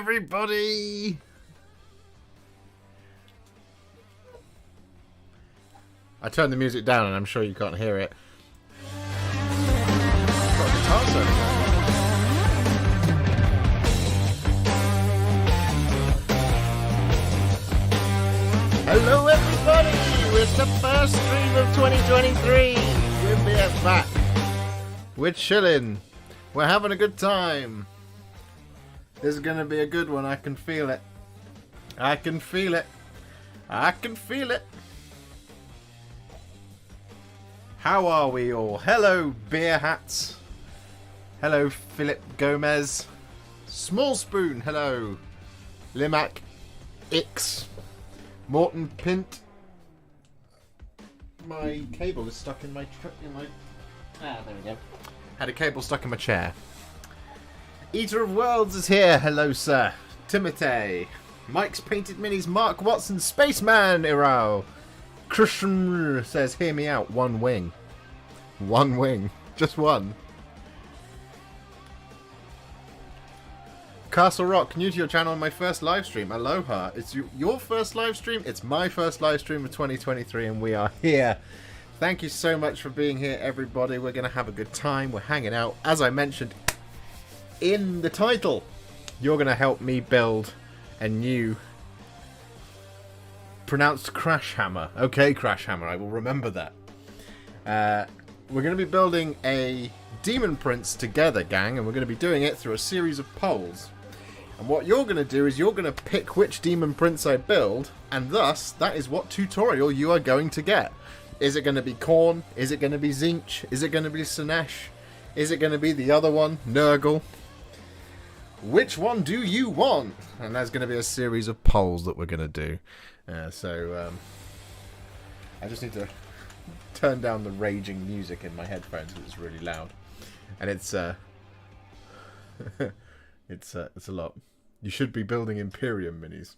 everybody! I turned the music down and I'm sure you can't hear it. It's got a guitar solo going on. Hello everybody! It's the first stream of 2023! We're back. We're chilling. We're having a good time. This is going to be a good one. I can feel it. I can feel it. I can feel it. How are we all? Hello, Beer Hats. Hello, Philip Gomez. Small Spoon. Hello. Limac X. Morton Pint. My cable is stuck in my... there we go. Had a cable stuck in my chair. Eater of Worlds is here. Hello, sir. Timothy. Mike's Painted Minis. Mark Watson. Spaceman. Irao. Christian says, hear me out. One wing. One wing. Just one. Castle Rock. New to your channel on my first live stream. Aloha. It's your first live stream. It's my first live stream of 2023 and we are here. Thank you so much for being here, everybody. We're going to have a good time. We're hanging out. As I mentioned in the title, you're going to help me build a new pronounced Crash Hammer. Okay, Crash Hammer. I will remember that. We're going to be building a Daemon Prince together, gang, and we're going to be doing it through a series of polls. And what you're going to do is you're going to pick which Daemon Prince I build, and thus, that is what tutorial you are going to get. Is it going to be Khorne? Is it going to be Tzeentch? Is it going to be Sinesh? Is it going to be the other one, Nurgle? Which one do you want? And there's going to be a series of polls that we're going to do. I just need to turn down the raging music in my headphones because it's really loud. And it's it's a lot. You should be building Imperium minis.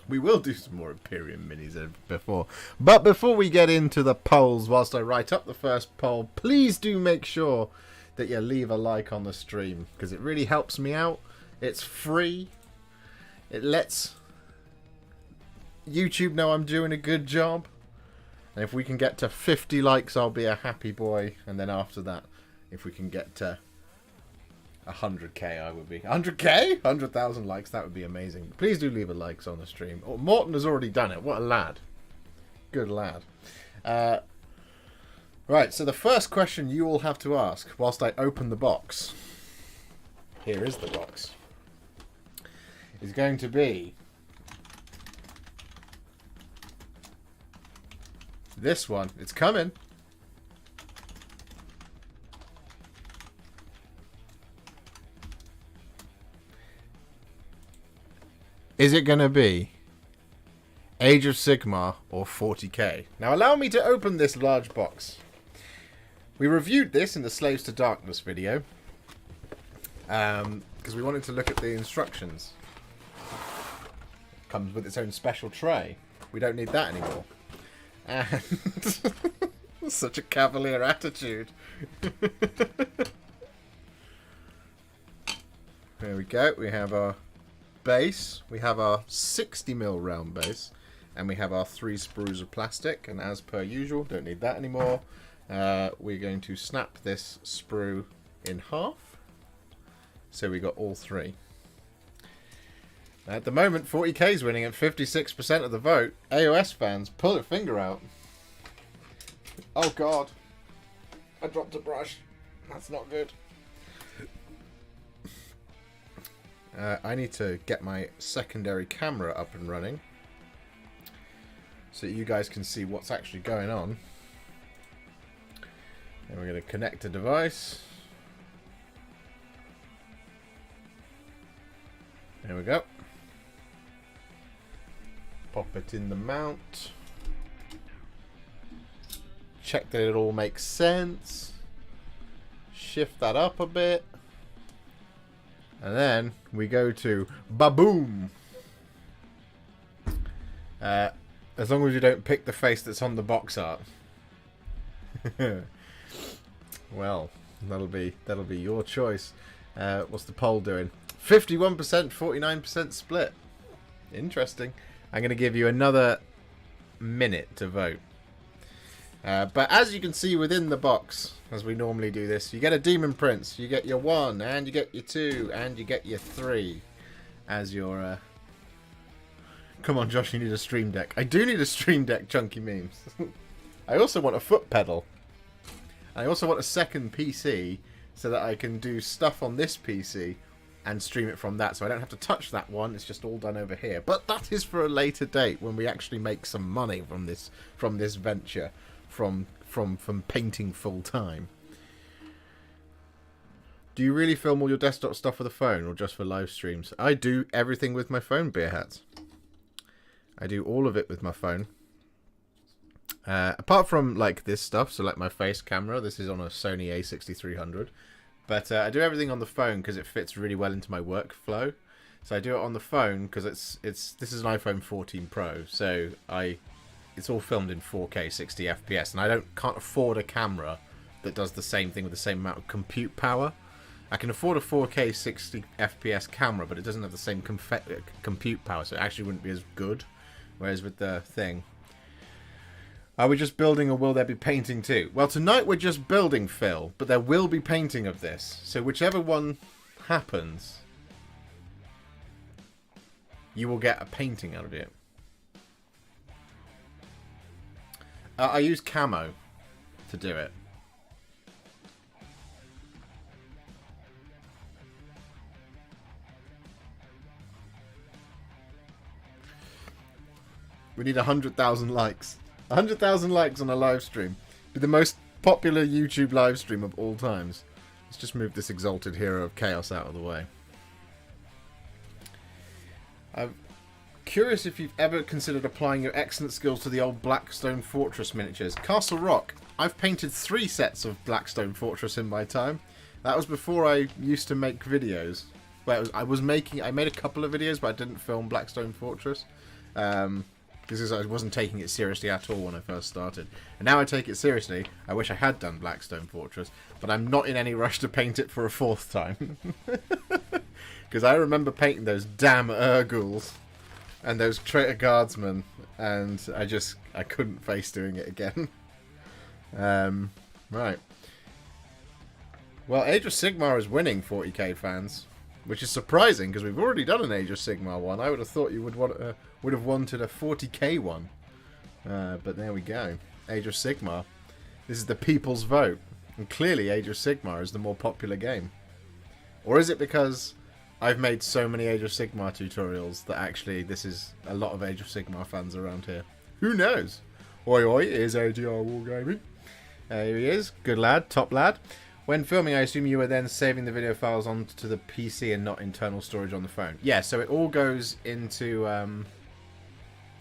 We will do some more Imperium minis before. But before we get into the polls, whilst I write up the first poll, please do make sure that you leave a like on the stream, because it really helps me out. It's free. It lets YouTube know I'm doing a good job. And if we can get to 50 likes, I'll be a happy boy. And then after that, if we can get to 100k, I would be 100k, 100,000 likes. That would be amazing. Please do leave a like on the stream. Oh, Morton has already done it. What a lad! Good lad. Right. So the first question you all have to ask, whilst I open the box, here is the box, is going to be this one. It's coming. Is it going to be Age of Sigmar or 40k? Now allow me to open this large box. We reviewed this in the Slaves to Darkness video. Because we wanted to look at the instructions. It comes with its own special tray. We don't need that anymore. And such a cavalier attitude. There we go. We have our base. We have our 60mm round base. And we have our 3 sprues of plastic. And as per usual, don't need that anymore. We're going to snap this sprue in half. So we got all 3. At the moment, 40k is winning at 56% of the vote. AOS fans, pull your finger out. Oh god. I dropped a brush. That's not good. I need to get my secondary camera up and running so that you guys can see what's actually going on. And we're going to connect a device. There we go. Pop it in the mount. Check that it all makes sense. Shift that up a bit. And then we go to ba-boom. As long as you don't pick the face that's on the box art. Well, that'll be your choice. What's the poll doing? 51%, 49% split. Interesting. I'm going to give you another minute to vote. But as you can see within the box, as we normally do this, you get a Daemon Prince, you get your 1, and you get your 2, and you get your 3 as your... Come on, Josh, you need a stream deck. I do need a stream deck, chunky memes. I also want a foot pedal. I also want a second PC so that I can do stuff on this PC and stream it from that, so I don't have to touch that one. It's just all done over here. But that is for a later date when we actually make some money from this venture, from painting full time. Do you really film all your desktop stuff with a phone or just for live streams? I do everything with my phone, Beer Hats. I do all of it with my phone. Apart from like this stuff, so like my face camera, this is on a Sony a6300. But I do everything on the phone because it fits really well into my workflow. So I do it on the phone because this is an iPhone 14 Pro, so it's all filmed in 4K 60 FPS, and I can't afford a camera that does the same thing with the same amount of compute power. I can afford a 4K 60 FPS camera, but it doesn't have the same compute power, so it actually wouldn't be as good. Whereas with the thing, are we just building or will there be painting too? Well, tonight we're just building, Phil, but there will be painting of this. So whichever one happens, you will get a painting out of it. I use camo to do it. We need 100,000 likes. 100,000 likes on a live stream. Be the most popular YouTube live stream of all times. Let's just move this exalted hero of chaos out of the way. I'm curious if you've ever considered applying your excellent skills to the old Blackstone Fortress miniatures. Castle Rock. I've painted 3 sets of Blackstone Fortress in my time. That was before I used to make videos. Well, I made a couple of videos, but I didn't film Blackstone Fortress. Because I wasn't taking it seriously at all when I first started. And now I take it seriously. I wish I had done Blackstone Fortress, but I'm not in any rush to paint it for a 4th time. Because I remember painting those damn Urguls and those traitor guardsmen, and I couldn't face doing it again. Right. Well, Age of Sigmar is winning, 40k fans. Which is surprising, because we've already done an Age of Sigmar one. I would have thought you would have wanted a 40k one. But there we go. Age of Sigmar. This is the people's vote. And clearly Age of Sigmar is the more popular game. Or is it because I've made so many Age of Sigmar tutorials that actually this is a lot of Age of Sigmar fans around here? Who knows? Oi oi, here's ADR Wargaming. Here he is. Good lad. Top lad. When filming, I assume you were then saving the video files onto the PC and not internal storage on the phone. Yeah, so it all goes into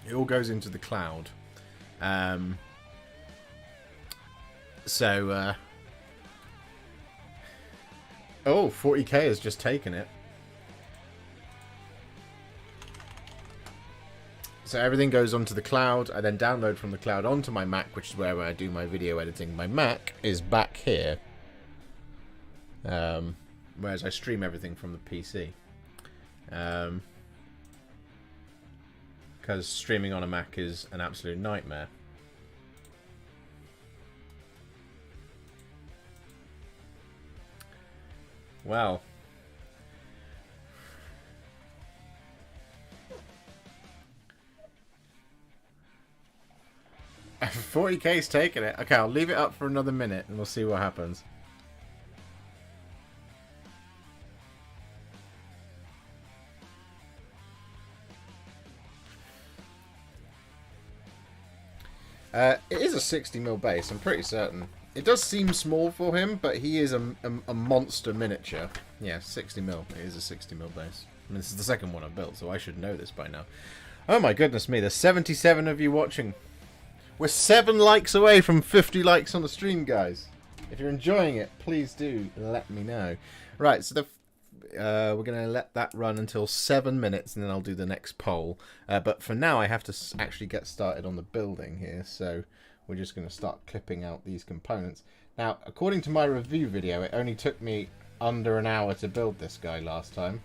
the cloud. Oh, 40k has just taken it. So everything goes onto the cloud. I then download from the cloud onto my Mac, which is where I do my video editing. My Mac is back here. Whereas I stream everything from the PC. Because streaming on a Mac is an absolute nightmare. Well. $40k's taking it. Okay, I'll leave it up for another minute and we'll see what happens. It is a 60mm base, I'm pretty certain. It does seem small for him, but he is a monster miniature. Yeah, 60mm. It is a 60mm base. I mean, this is the second one I've built, so I should know this by now. Oh my goodness me, there's 77 of you watching. We're 7 likes away from 50 likes on the stream, guys. If you're enjoying it, please do let me know. Right, so we're going to let that run until 7 minutes, and then I'll do the next poll. But for now, I have to actually get started on the building here, so we're just going to start clipping out these components. Now, according to my review video, it only took me under an hour to build this guy last time.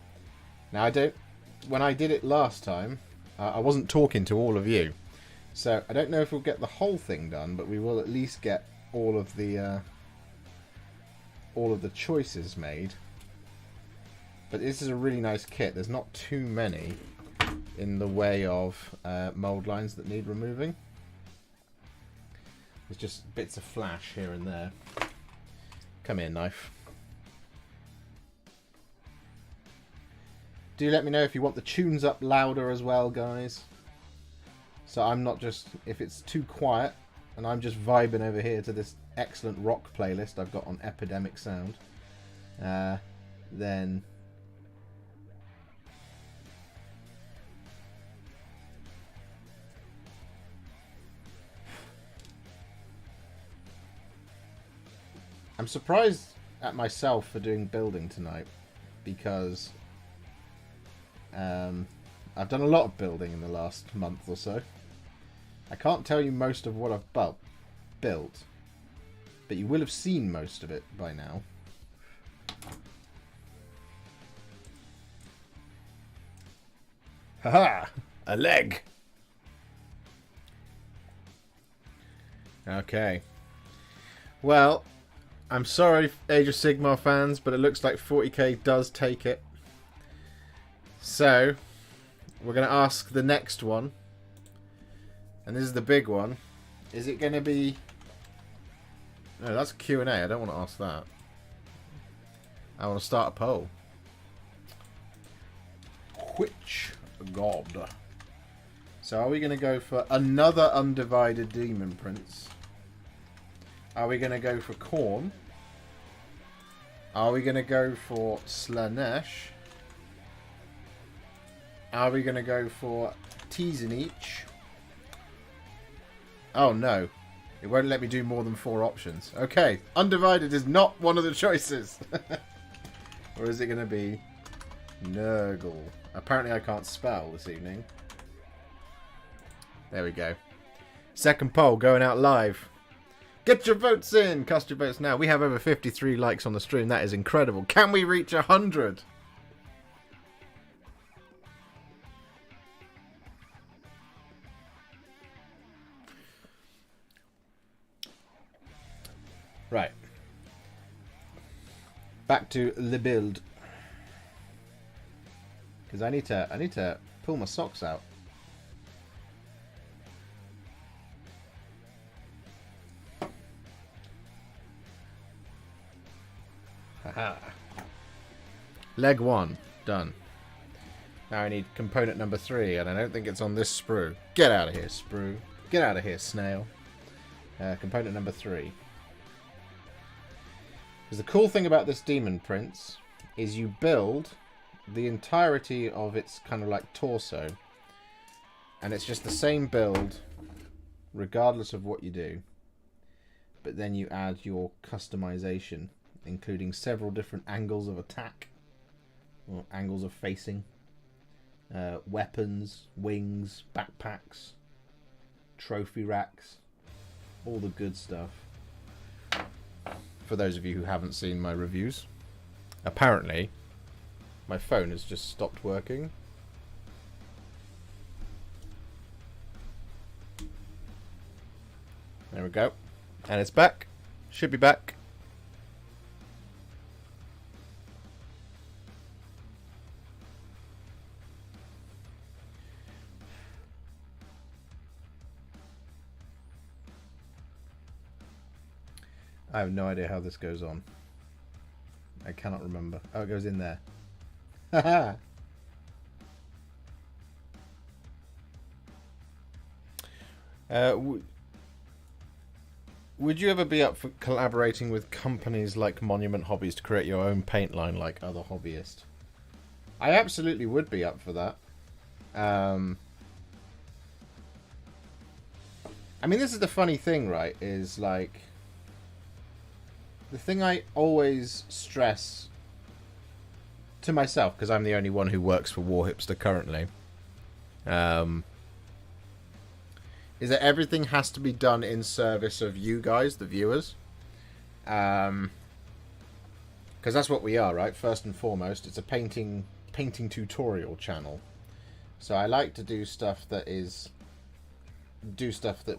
Now, when I did it last time, I wasn't talking to all of you. So, I don't know if we'll get the whole thing done, but we will at least get all of the choices made. But this is a really nice kit. There's not too many in the way of mold lines that need removing. There's just bits of flash here and there. Come here, knife. Do let me know if you want the tunes up louder as well, guys. So I'm not just... If it's too quiet and I'm just vibing over here to this excellent rock playlist I've got on Epidemic Sound, then... I'm surprised at myself for doing building tonight, because I've done a lot of building in the last month or so. I can't tell you most of what I've built, but you will have seen most of it by now. Haha! A leg! Okay. Well... I'm sorry, Age of Sigmar fans, but it looks like 40k does take it. So, we're going to ask the next one. And this is the big one. Is it going to be... No, that's a Q&A. I don't want to ask that. I want to start a poll. Which god? So, are we going to go for another undivided Daemon Prince? Are we going to go for Khorne? Are we going to go for Slanesh? Are we going to go for Teasenich? Oh no. It won't let me do more than 4 options. Okay. Undivided is not one of the choices. Or is it going to be Nurgle? Apparently I can't spell this evening. There we go. Second poll going out live. Get your votes in! Cast your votes now. We have over 53 likes on the stream. That is incredible. Can we reach 100? Right. Back to the build. Because I need to pull my socks out. Haha. Leg 1. Done. Now I need component number 3, and I don't think it's on this sprue. Get out of here, sprue. Get out of here, snail. Component number 3. Because the cool thing about this Daemon Prince is you build the entirety of its kind of like torso, and it's just the same build regardless of what you do. But then you add your customization, including several different angles of attack, or angles of facing, weapons, wings, backpacks, trophy racks, all the good stuff. For those of you who haven't seen my reviews, apparently my phone has just stopped working. There we go. And it's back. Should be back. I have no idea how this goes on. I cannot remember. Oh, it goes in there. Haha! Would you ever be up for collaborating with companies like Monument Hobbies to create your own paint line like other hobbyists? I absolutely would be up for that. I mean, this is the funny thing, right? Is like... The thing I always stress to myself, because I'm the only one who works for Warhipster currently, is that everything has to be done in service of you guys, the viewers. Because that's what we are, right? First and foremost, it's a painting painting tutorial channel. So I like to do stuff that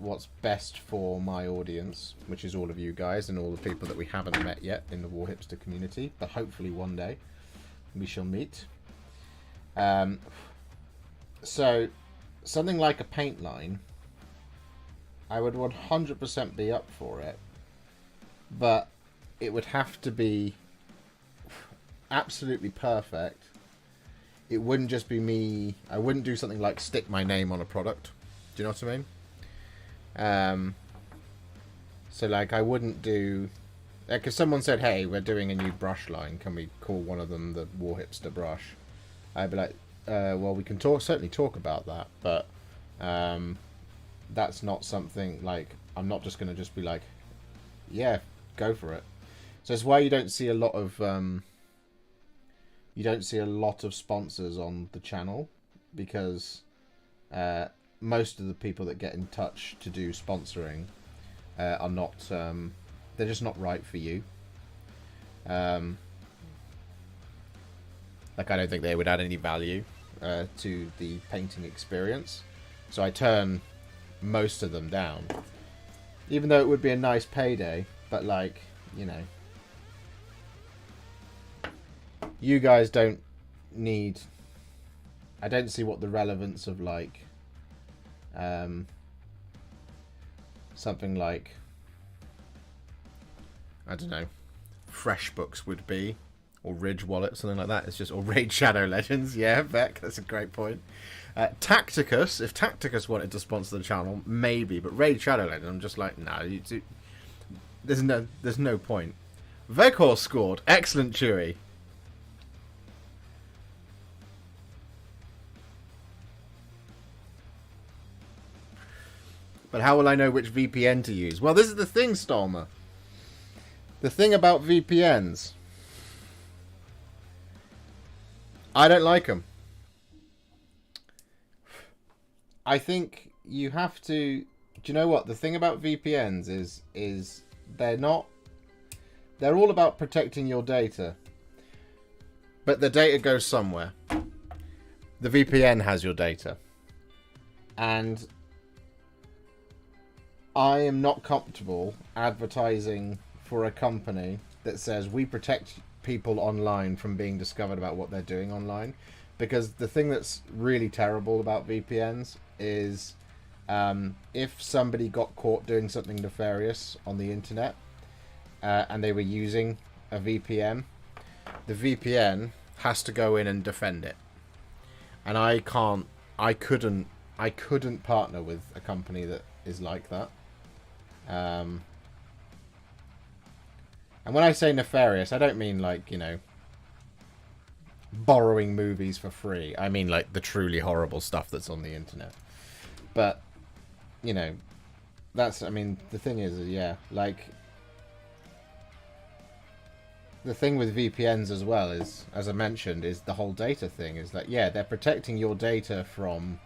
what's best for my audience, which is all of you guys and all the people that we haven't met yet in the Warhipster community, but hopefully one day we shall meet. So something like a paint line, I would 100% be up for it, but it would have to be absolutely perfect. It wouldn't just be me. I wouldn't do something like stick my name on a product. Do you know what I mean? So like I wouldn't do, like if someone said, hey, we're doing a new brush line, can we call one of them the Warhipster brush? I'd be like, well, we can certainly talk about that, but that's not something like, I'm not just going to just be like, yeah, go for it. So it's why you don't see a lot of sponsors on the channel, because most of the people that get in touch to do sponsoring are not, they're just not right for you. Like I don't think they would add any value to the painting experience, so I turn most of them down, even though it would be a nice payday. But like, you know, you guys don't need, I don't see what the relevance of like something like, I don't know, FreshBooks would be, or Ridge Wallet, something like that. It's just, or Raid Shadow Legends. Yeah, Beck, that's a great point. Tacticus, if Tacticus wanted to sponsor the channel, maybe, but Raid Shadow Legends, I'm just like, no, there's no point. Veghor scored. Excellent, Chewy. But how will I know which VPN to use? Well, this is the thing, Stolmer. The thing about VPNs, I don't like them. I think you have to... Do you know what? The thing about VPNs is they're not... They're all about protecting your data. But the data goes somewhere. The VPN has your data. And I am not comfortable advertising for a company that says we protect people online from being discovered about what they're doing online, because the thing that's really terrible about VPNs is if somebody got caught doing something nefarious on the internet and they were using a VPN, the VPN has to go in and defend it, and I couldn't partner with a company that is like that. And when I say nefarious, I don't mean like, you know, borrowing movies for free. I mean like the truly horrible stuff that's on the internet. But, you know, that's, I mean, the thing is, yeah, like, the thing with VPNs as well is, as I mentioned, is the whole data thing. Is like, yeah, they're protecting your data from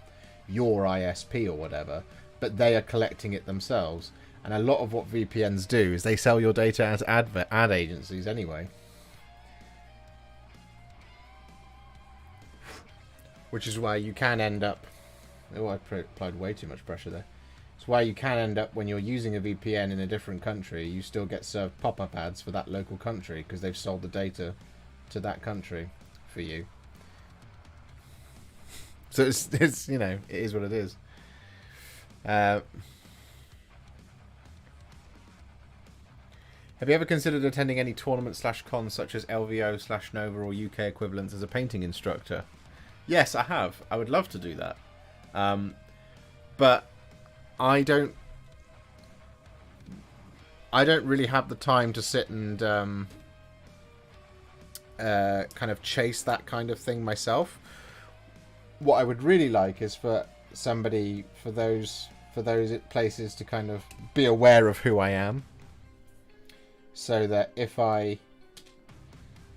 your ISP or whatever, but they are collecting it themselves. And a lot of what VPNs do is they sell your data as ad agencies anyway. Which is why you can end up... Oh, I applied way too much pressure there. It's why you can end up, when you're using a VPN in a different country, you still get served pop-up ads for that local country, because they've sold the data to that country for you. So it's you know, it is what it is. Have you ever considered attending any tournament/cons such as LVO/Nova or UK equivalents as a painting instructor? Yes, I have. I would love to do that. But I don't really have the time to sit and kind of chase that kind of thing myself. What I would really like is for somebody, for those places to kind of be aware of who I am, so that if I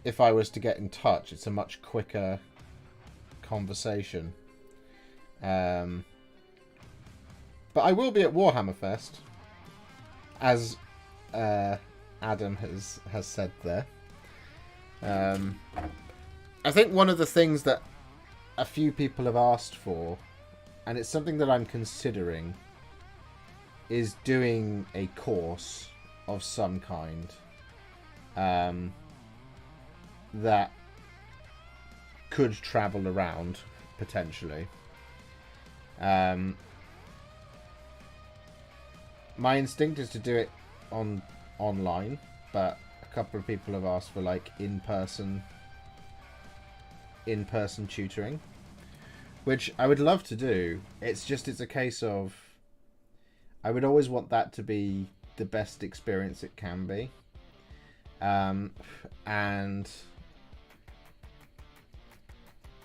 was to get in touch, it's a much quicker conversation. But I will be at Warhammer Fest, as Adam has said there. I think one of the things that a few people have asked for, and it's something that I'm considering, is doing a course of some kind that could travel around, potentially. My instinct is to do it online, but a couple of people have asked for like in-person tutoring, which I would love to do. It's a case of I would always want that to be the best experience it can be. And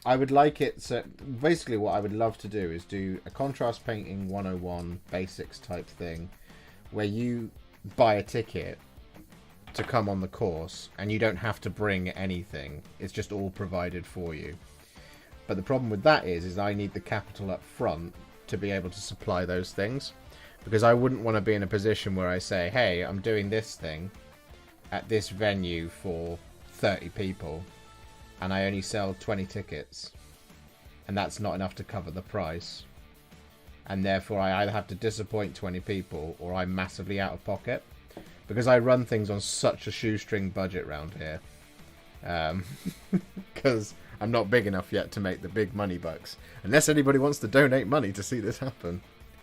I would like it, so basically what I would love to do is do a contrast painting 101 basics type thing where you buy a ticket to come on the course and you don't have to bring anything. It's just all provided for you. But the problem with that is I need the capital up front to be able to supply those things, because I wouldn't want to be in a position where I say, hey, I'm doing this thing at this venue for 30 people and I only sell 20 tickets, and that's not enough to cover the price, and therefore I either have to disappoint 20 people or I'm massively out of pocket, because I run things on such a shoestring budget around here, because I'm not big enough yet to make the big money bucks, unless anybody wants to donate money to see this happen.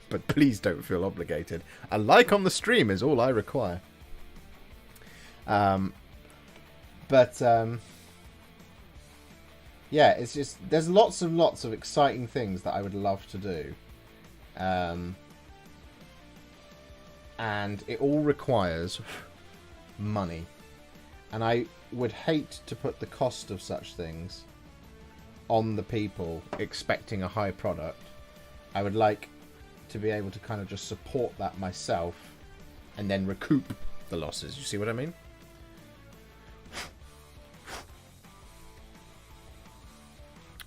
But please don't feel obligated. A like on the stream is all I require. Yeah, it's just, there's lots and lots of exciting things that I would love to do. And it all requires money. And I would hate to put the cost of such things on the people expecting a high product. I would like to be able to kind of just support that myself and then recoup the losses. You see what I mean?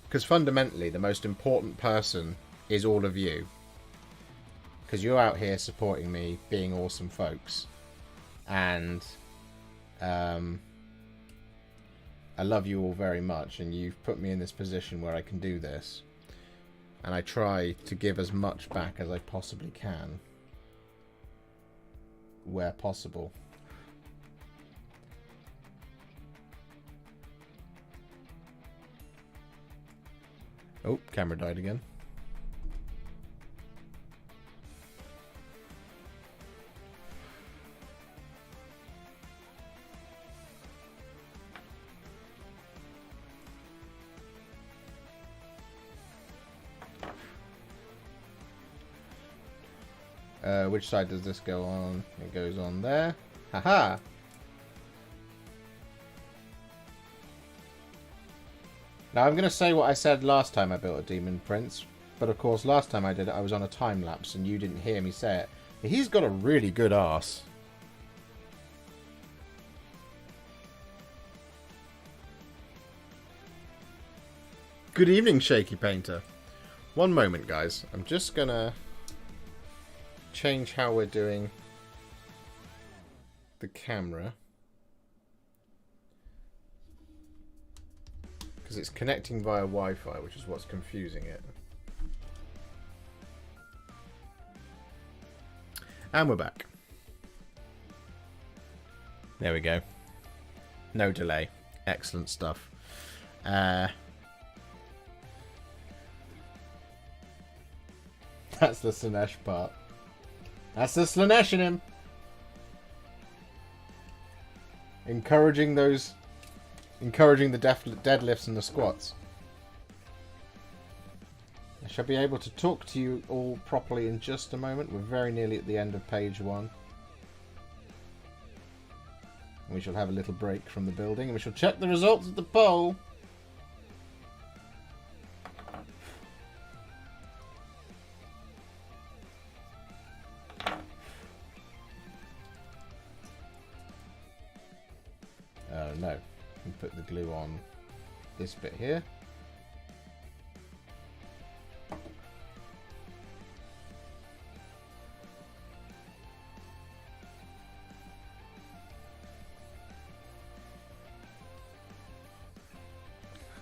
Because fundamentally, the most important person is all of you. Because you're out here supporting me, being awesome folks. And I love you all very much, and you've put me in this position where I can do this. And I try to give as much back as I possibly can, where possible. Oh, camera died again. Which side does this go on? It goes on there. Haha! Now I'm going to say what I said last time I built a Daemon Prince, but of course last time I did it I was on a time lapse and you didn't hear me say it. But he's got a really good arse. Good evening, Shaky Painter. One moment, guys. I'm just going to change how we're doing the camera, because it's connecting via Wi-Fi, which is what's confusing it. And we're back. There we go. No delay. Excellent stuff. That's the Slanesh part. That's the Slanesh in him. Encouraging the deadlifts and the squats. I shall be able to talk to you all properly in just a moment. We're very nearly at the end of page 1. We shall have a little break from the building and we shall check the results of the poll. No, we put the glue on this bit here.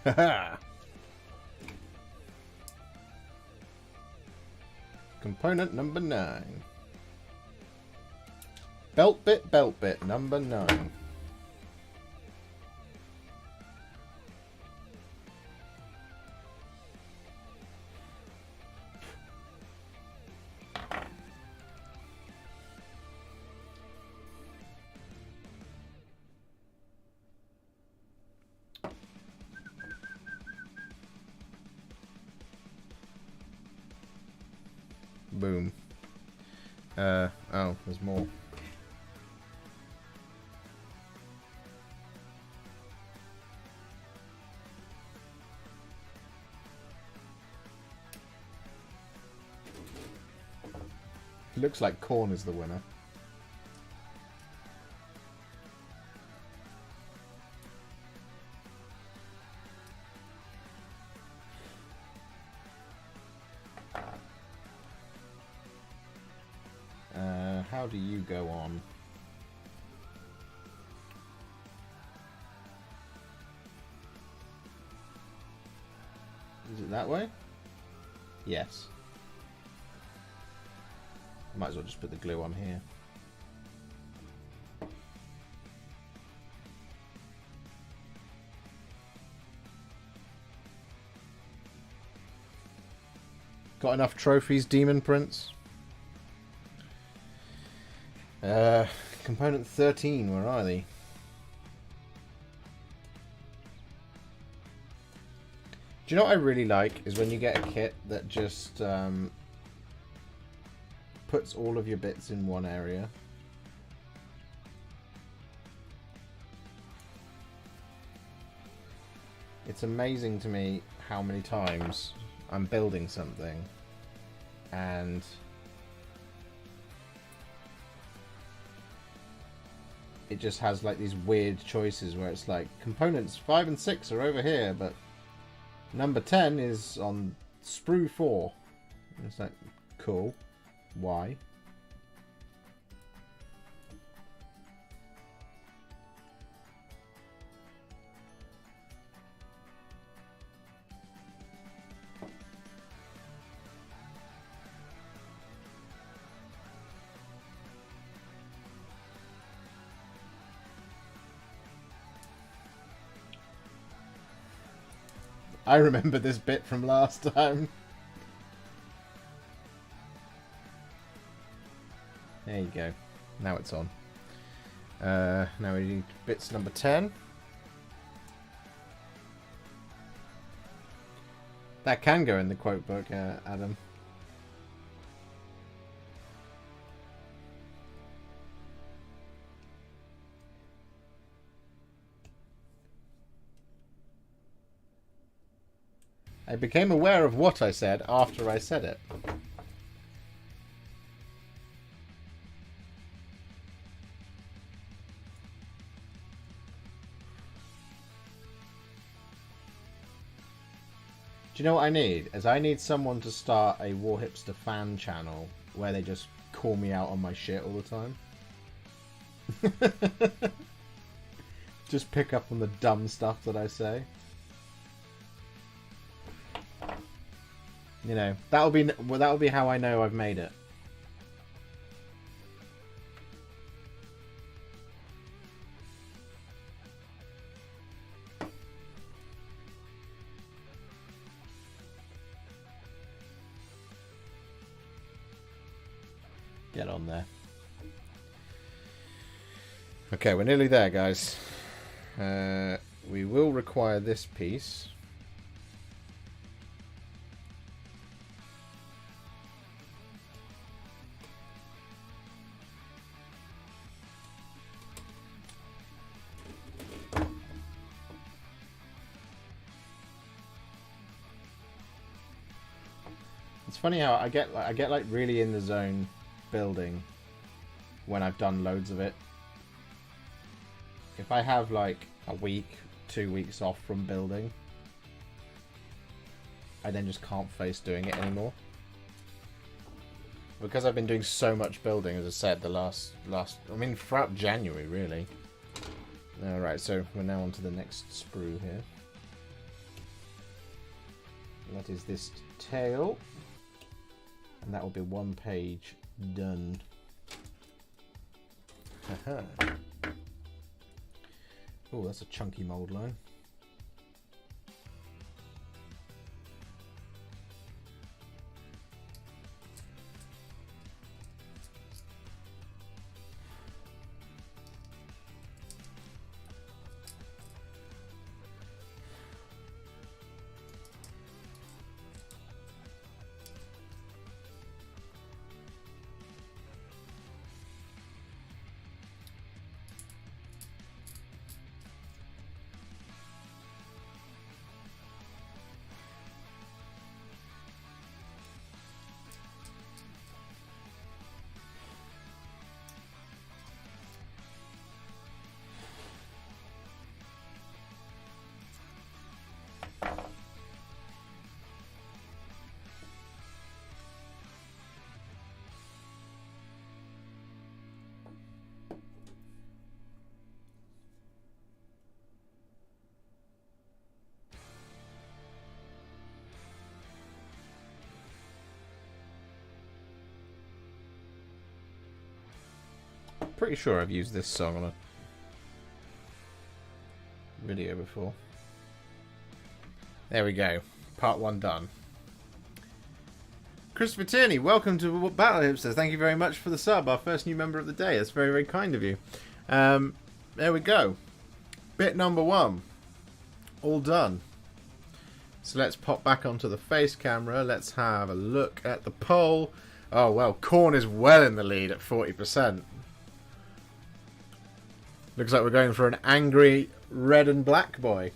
Haha! Component number 9. Belt bit number 9. Boom. Oh, there's more. Looks like corn is the winner. How do you go on? Is it that way? Yes. I might as well just put the glue on here. Got enough trophies, Daemon Prince? Component 13, where are they? Do you know what I really like? Is when you get a kit that just puts all of your bits in one area. It's amazing to me how many times I'm building something and it just has like these weird choices where it's like components 5 and 6 are over here, but number 10 is on sprue 4. And it's like, cool. Why? I remember this bit from last time. There you go. Now it's on. Now we need bits number 10. That can go in the quote book, Adam. I became aware of what I said after I said it. Do you know what I need? Is I need someone to start a Warhipster fan channel where they just call me out on my shit all the time. Just pick up on the dumb stuff that I say. You know, that'll be how I know I've made it. Get on there. Okay, we're nearly there, guys. We will require this piece. It's funny how I get like really in the zone building when I've done loads of it. If I have like a week, 2 weeks off from building, I then just can't face doing it anymore. Because I've been doing so much building, as I said, I mean throughout January really. Alright, so we're now on to the next sprue here. That is this tail. And that will be 1 page done. Oh, that's a chunky mould line. Pretty sure I've used this song on a video before. There we go. Part 1 done. Christopher Tierney, welcome to Warhipster. Thank you very much for the sub, our first new member of the day. That's very, very kind of you. There we go. Bit number 1. All done. So let's pop back onto the face camera. Let's have a look at the poll. Oh, well, Corn is well in the lead at 40%. Looks like we're going for an angry red and black boy.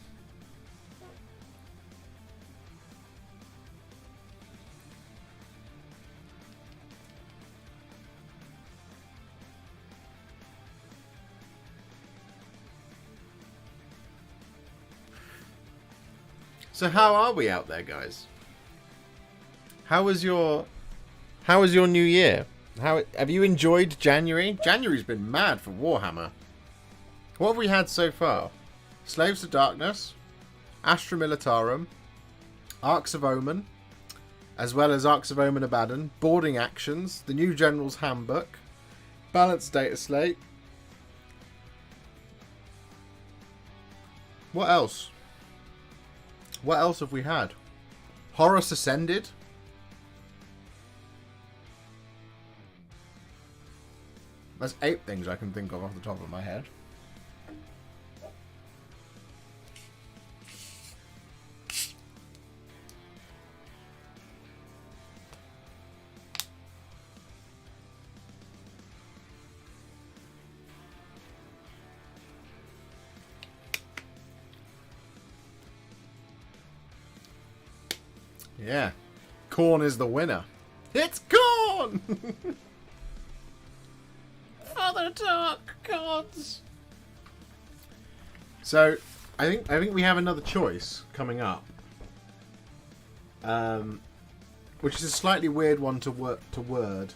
So how are we out there, guys? How was your new year? How have you enjoyed January? January's been mad for Warhammer. What have we had so far? Slaves to Darkness, Astra Militarum, Arcs of Omen, as well as Arcs of Omen Abaddon, Boarding Actions, the new General's Handbook, Balanced Data Slate. What else? What else have we had? Horus Ascended. There's 8 things I can think of off the top of my head. Yeah. Corn is the winner. It's Corn! Father Dark Gods! So, I think we have another choice coming up. Which is a slightly weird one to word.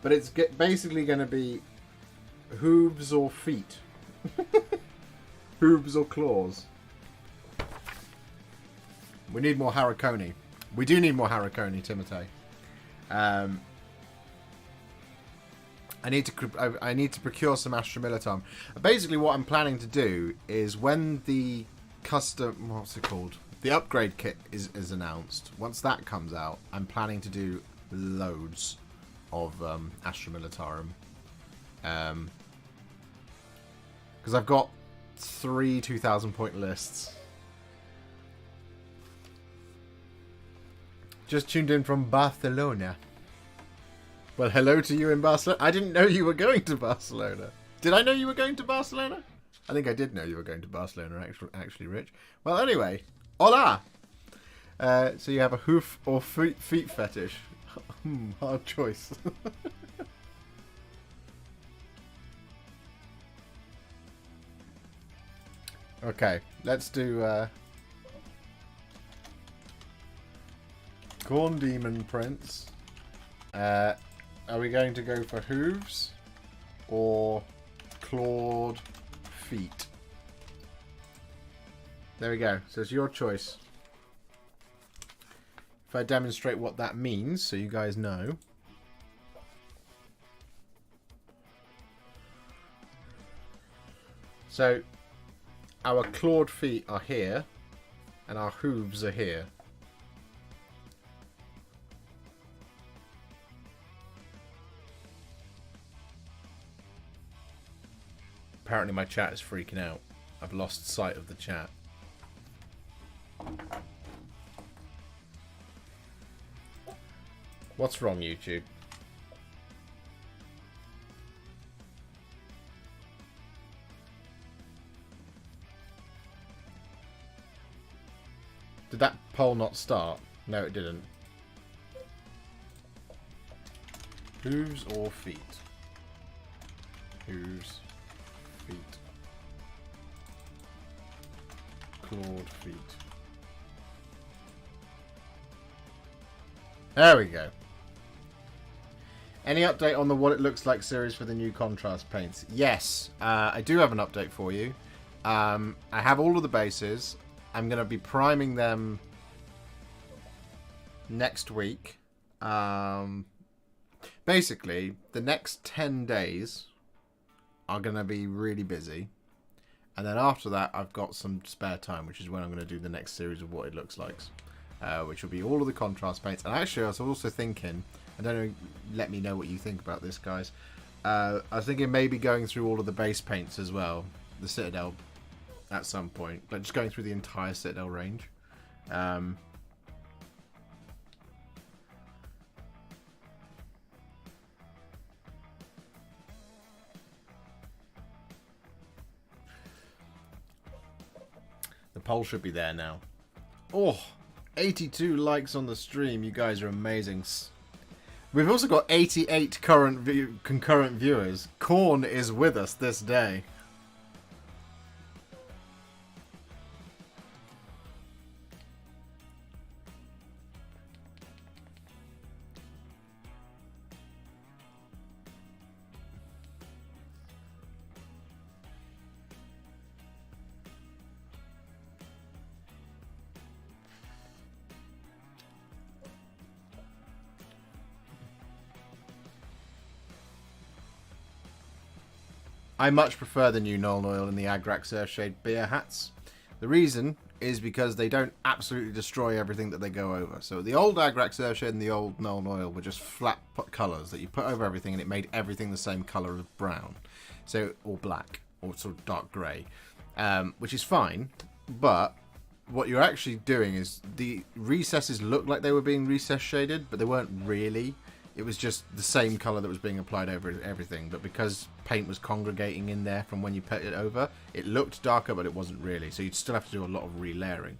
But it's basically going to be hooves or feet. Hooves or claws. We need more Harakoni. We do need more Harakoni, Timotei. I need to procure some Astra Militarum. Basically, what I'm planning to do is when the custom, what's it called? The upgrade kit is announced. Once that comes out, I'm planning to do loads of Astra Militarum. Because I've got 3 2,000 point lists. Just tuned in from Barcelona. Well, hello to you in Barcelona. I didn't know you were going to Barcelona. Did I know you were going to Barcelona? I think I did know you were going to Barcelona, actually, Rich. Well, anyway. Hola! So you have a hoof or feet fetish. Hard choice. Okay, let's do... Corn Daemon Prince. Are we going to go for hooves or clawed feet? There we go. So it's your choice. if I demonstrate what that means so you guys know. So, our clawed feet are here, and our hooves are here. Apparently my chat is freaking out. I've lost sight of the chat. What's wrong, YouTube? Did that poll not start? No, it didn't. Hooves or feet? Hooves, feet. Clawed feet. There we go. Any update on the what it looks like series for the new contrast paints? Yes, I do have an update for you. I have all of the bases. I'm going to be priming them next week. Basically, the next 10 days are going to be really busy. And then after that, I've got some spare time, which is when I'm going to do the next series of what it looks like. Which will be all of the contrast paints. And actually, I was also thinking, I don't know, let me know what you think about this, guys. I was thinking maybe going through all of the base paints as well. The Citadel at some point. Like just going through the entire Citadel range. The poll should be there now. Oh, 82 likes on the stream. You guys are amazing. We've also got 88 concurrent viewers. Korn is with us this day. I much prefer the new Null Oil and the Agrax Earthshade beer hats. The reason is because they don't absolutely destroy everything that they go over. So the old Agrax Earthshade and the old Null Oil were just flat colours that you put over everything, and it made everything the same colour of brown, so or black or sort of dark grey, which is fine. But what you're actually doing is the recesses looked like they were being recess shaded, but they weren't really. It was just the same colour that was being applied over everything, but because paint was congregating in there from when you put it over, it looked darker, but it wasn't really, so you'd still have to do a lot of relayering.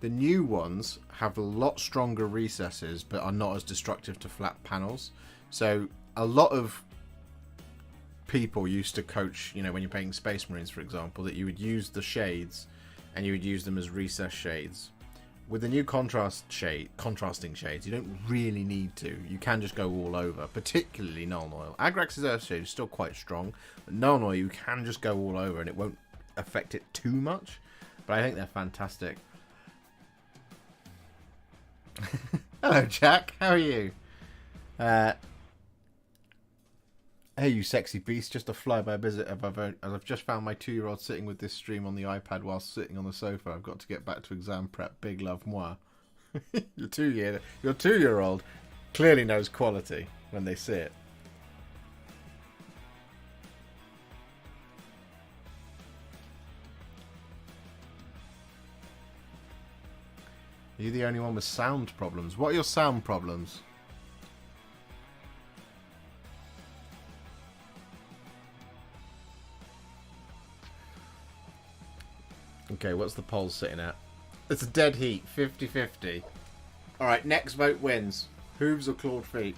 The new ones have a lot stronger recesses, but are not as destructive to flat panels. So a lot of people used to coach, you know, when you're painting Space Marines, for example, that you would use the shades, and you would use them as recess shades. With the new contrasting shades, you don't really need to. You can just go all over, particularly Null Oil. Agrax's Earthshade is still quite strong, but Null Oil you can just go all over and it won't affect it too much. But I think they're fantastic. Hello, Jack. How are you? Hey, you sexy beast. Just a flyby visit. I've just found my 2-year-old sitting with this stream on the iPad while sitting on the sofa. I've got to get back to exam prep. Big love, moi. Your 2-year-old clearly knows quality when they see it. Are you the only one with sound problems? What are your sound problems? Okay, what's the poll sitting at? It's a dead heat, 50-50. Alright, next vote wins. Hooves or clawed feet?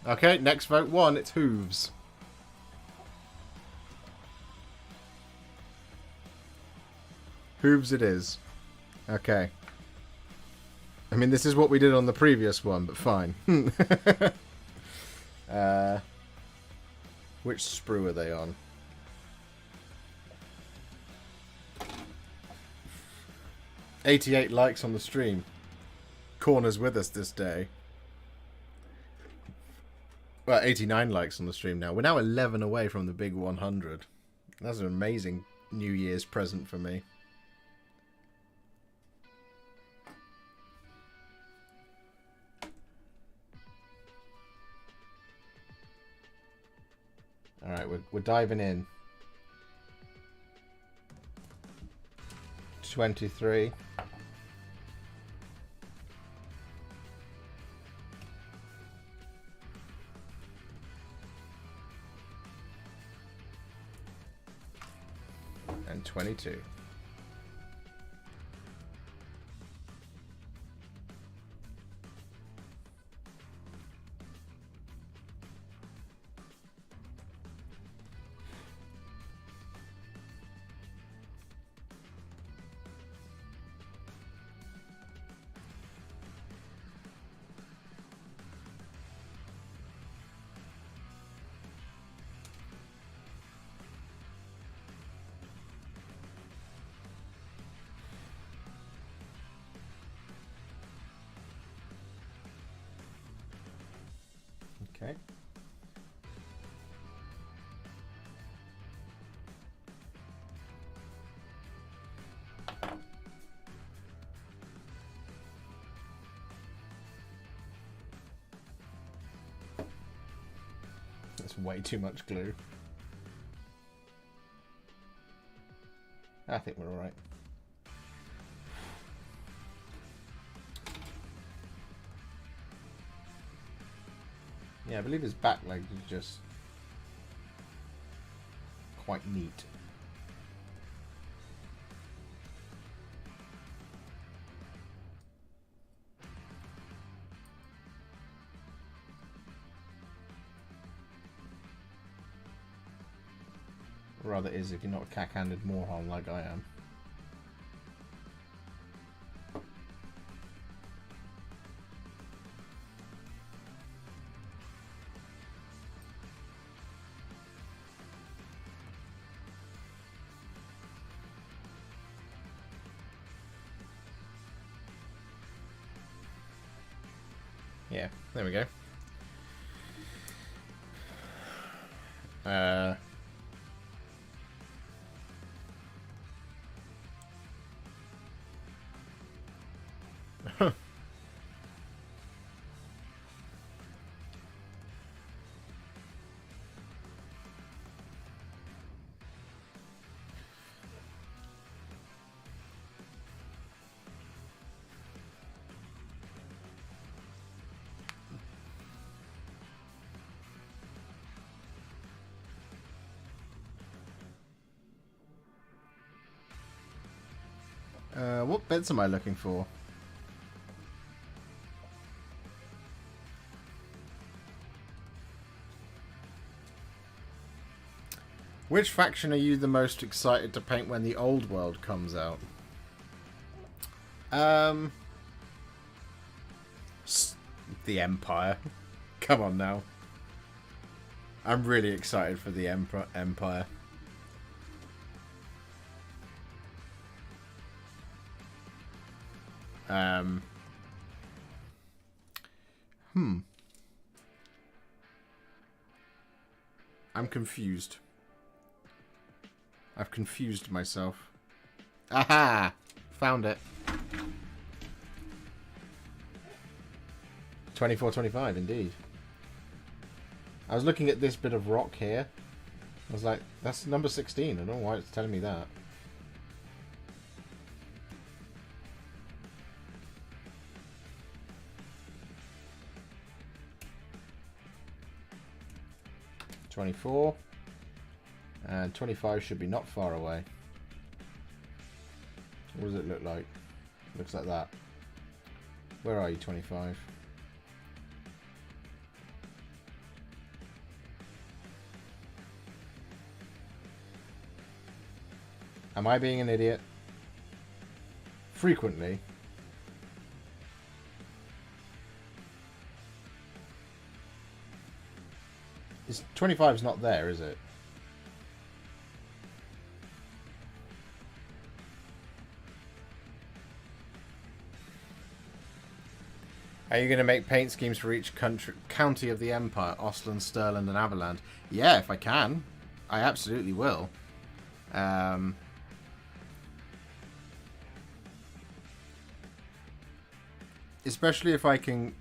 Okay, next vote won. It's hooves. Hooves it is. Okay. I mean, this is what we did on the previous one, but fine. Which sprue are they on? 88 likes on the stream. Corner's with us this day. Well, 89 likes on the stream now. We're now 11 away from the big 100. That's an amazing New Year's present for me. Alright, we're diving in. 23. And 22. Okay. That's way too much glue. I think we're alright. Yeah, I believe his back leg is just quite neat. Or rather is if you're not a cack-handed moron like I am. Yeah, there we go. What beds am I looking for? Which faction are you the most excited to paint when the old world comes out? The Empire. Come on now. I'm really excited for the Empire. I'm confused. I've confused myself. Aha! Found it. 2425, indeed. I was looking at this bit of rock here. I was like, that's number 16. I don't know why it's telling me that. $24. And 25 should be not far away. What does it look like? Looks like that. Where are you, 25? Am I being an idiot? Frequently. Is 25's not there, is it? Are you going to make paint schemes for each county of the Empire? Ostland, Stirland, and Averland? Yeah, if I can. I absolutely will. Especially if I can...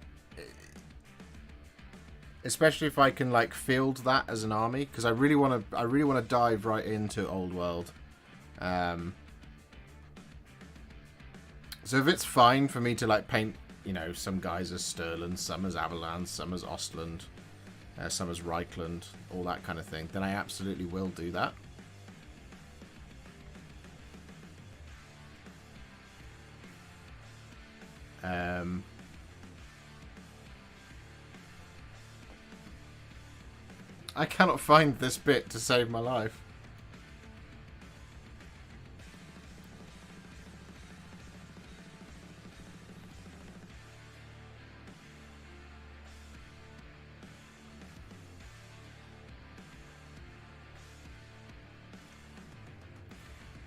Especially if I can, like, field that as an army. Because I really want to dive right into Old World. So if it's fine for me to, like, paint... You know, some guys as Stirland, some as Averland, some as Ostland, some as Reichland, all that kind of thing, then I absolutely will do that. I cannot find this bit to save my life.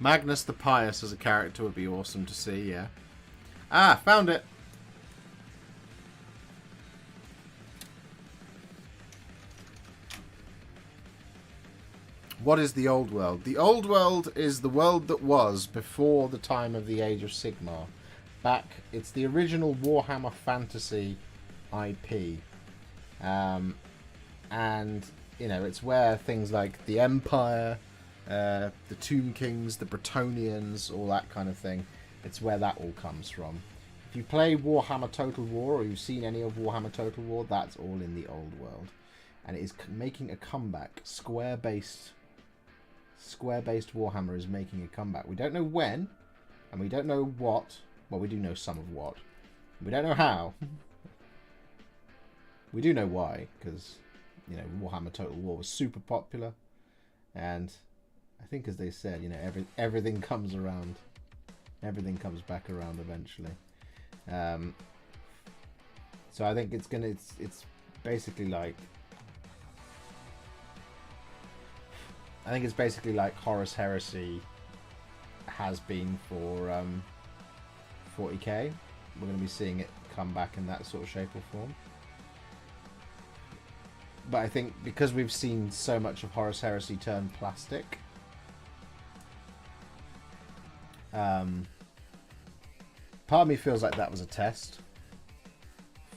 Magnus the Pious as a character would be awesome to see, yeah. Ah, found it! What is the Old World? The Old World is the world that was before the time of the Age of Sigmar. It's the original Warhammer Fantasy IP. And, you know, it's where things like the Empire... the Tomb Kings, the Bretonnians, all that kind of thing. It's where that all comes from. If you play Warhammer Total War, or you've seen any of Warhammer Total War, that's all in the Old World. And it is making a comeback. Square-based Warhammer is making a comeback. We don't know when, and we don't know what. Well, we do know some of what. We don't know how. We do know why, because, you know, Warhammer Total War was super popular. And... I think, as they said, you know, everything comes around. Everything comes back around eventually. So I think it's basically like... I think it's basically like Horus Heresy has been for 40k. We're going to be seeing it come back in that sort of shape or form. But I think because we've seen so much of Horus Heresy turn plastic... part of me feels like that was a test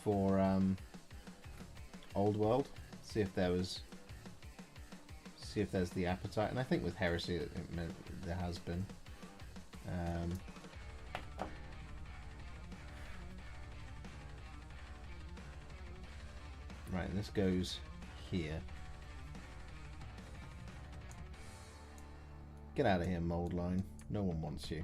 for Old World. See if there's the appetite, and I think with Heresy there has been. Right, and this goes here. Get out of here, mold line. No one wants you.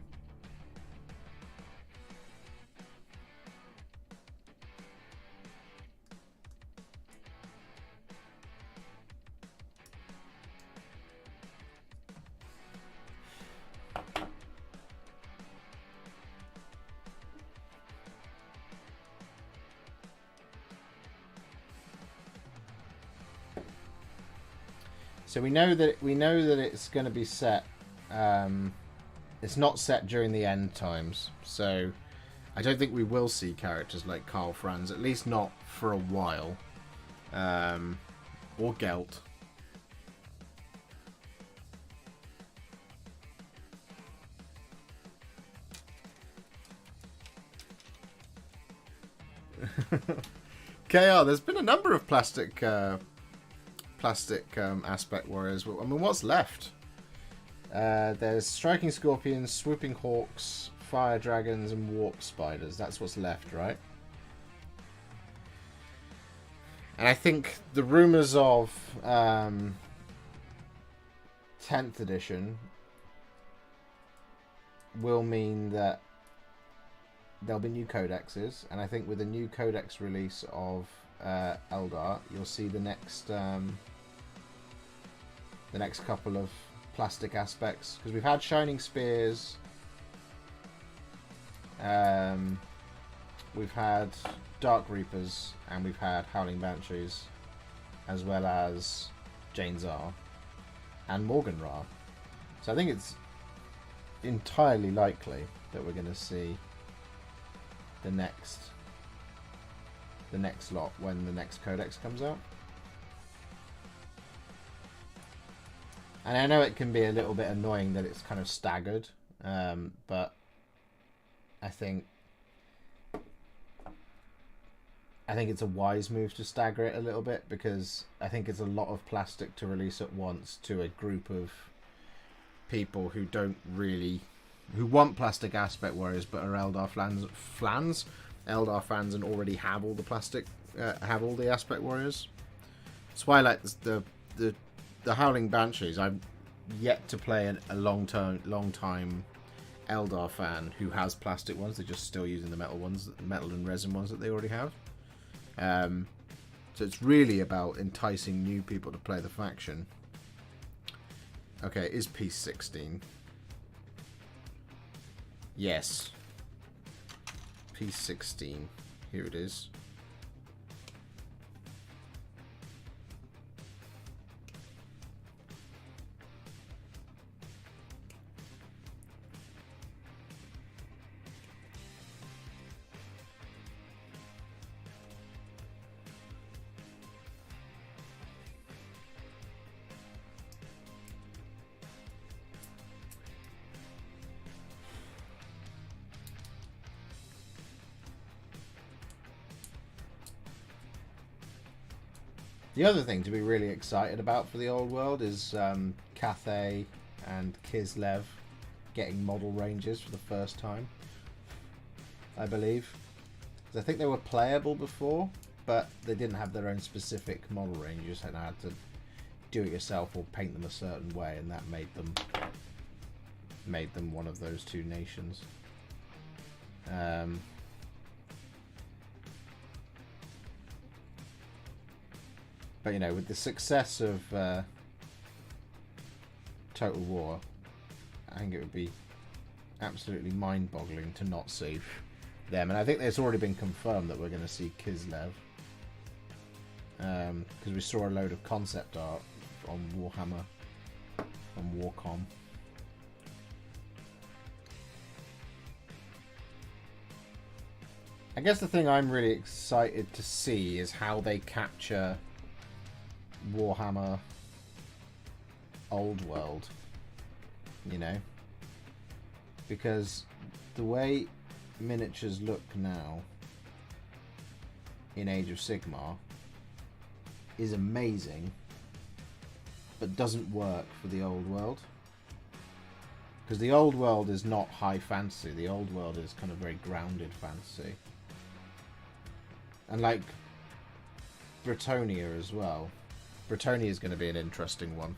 So we know that it's going to be set. It's not set during the end times, so I don't think we will see characters like Karl Franz, at least not for a while, or Gelt. KR, there's been a number of plastic aspect warriors. I mean, what's left? There's striking scorpions, swooping hawks, fire dragons, and warp spiders. That's what's left, right? And I think the rumors of 10th edition will mean that there'll be new codexes, and I think with the new codex release of Eldar, you'll see the next couple of plastic aspects, because we've had shining spears, we've had dark reapers, and we've had howling banshees, as well as Jane Zar and Morgan Ra. So I think it's entirely likely that we're going to see the next the next lot when the next codex comes out. And I know it can be a little bit annoying that it's kind of staggered, but I think it's a wise move to stagger it a little bit, because I think it's a lot of plastic to release at once to a group of people who want plastic aspect warriors but are Eldar Eldar fans and already have all the plastic, have all the aspect warriors. That's why I like the Howling Banshees. I've yet to play a long time Eldar fan who has plastic ones. They're just still using the metal and resin ones that they already have. So it's really about enticing new people to play the faction. Okay, is piece 16? Yes. Piece 16. Here it is. The other thing to be really excited about for the old world is Cathay and Kislev getting model ranges for the first time, I believe. Because I think they were playable before, but they didn't have their own specific model ranges, and I had to do it yourself or paint them a certain way, and that made them one of those two nations. But, you know, with the success of Total War, I think it would be absolutely mind-boggling to not see them. And I think it's already been confirmed that we're going to see Kislev. Because we saw a load of concept art on Warhammer, on Warcom. I guess the thing I'm really excited to see is how they capture Warhammer Old World, you know, because the way miniatures look now in Age of Sigmar is amazing, but doesn't work for the Old World, because the Old World is not high fantasy. The Old World is kind of very grounded fantasy, and like Bretonia as well. Bretonia is going to be an interesting one.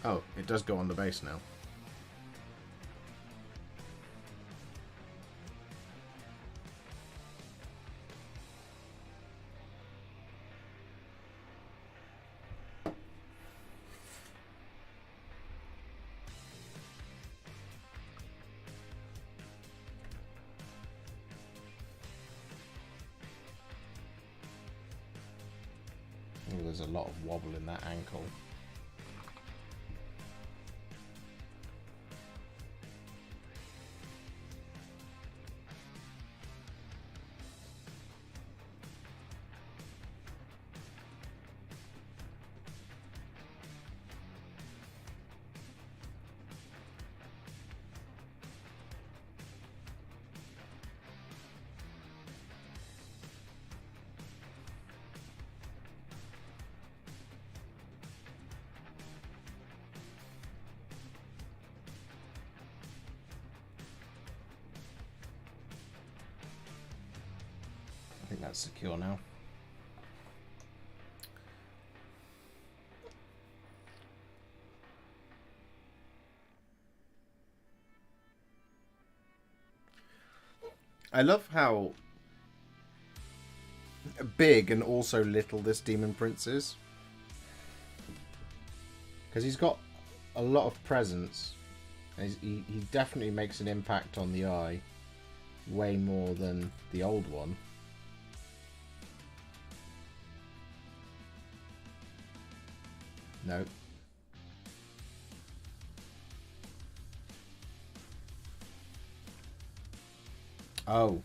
Oh, it does go on the base now. Oh, there's a lot of wobble in that ankle. I think that's secure now. I love how big and also little this Daemon Prince is, because he's got a lot of presence. He definitely makes an impact on the eye, way more than the old one. No. Oh.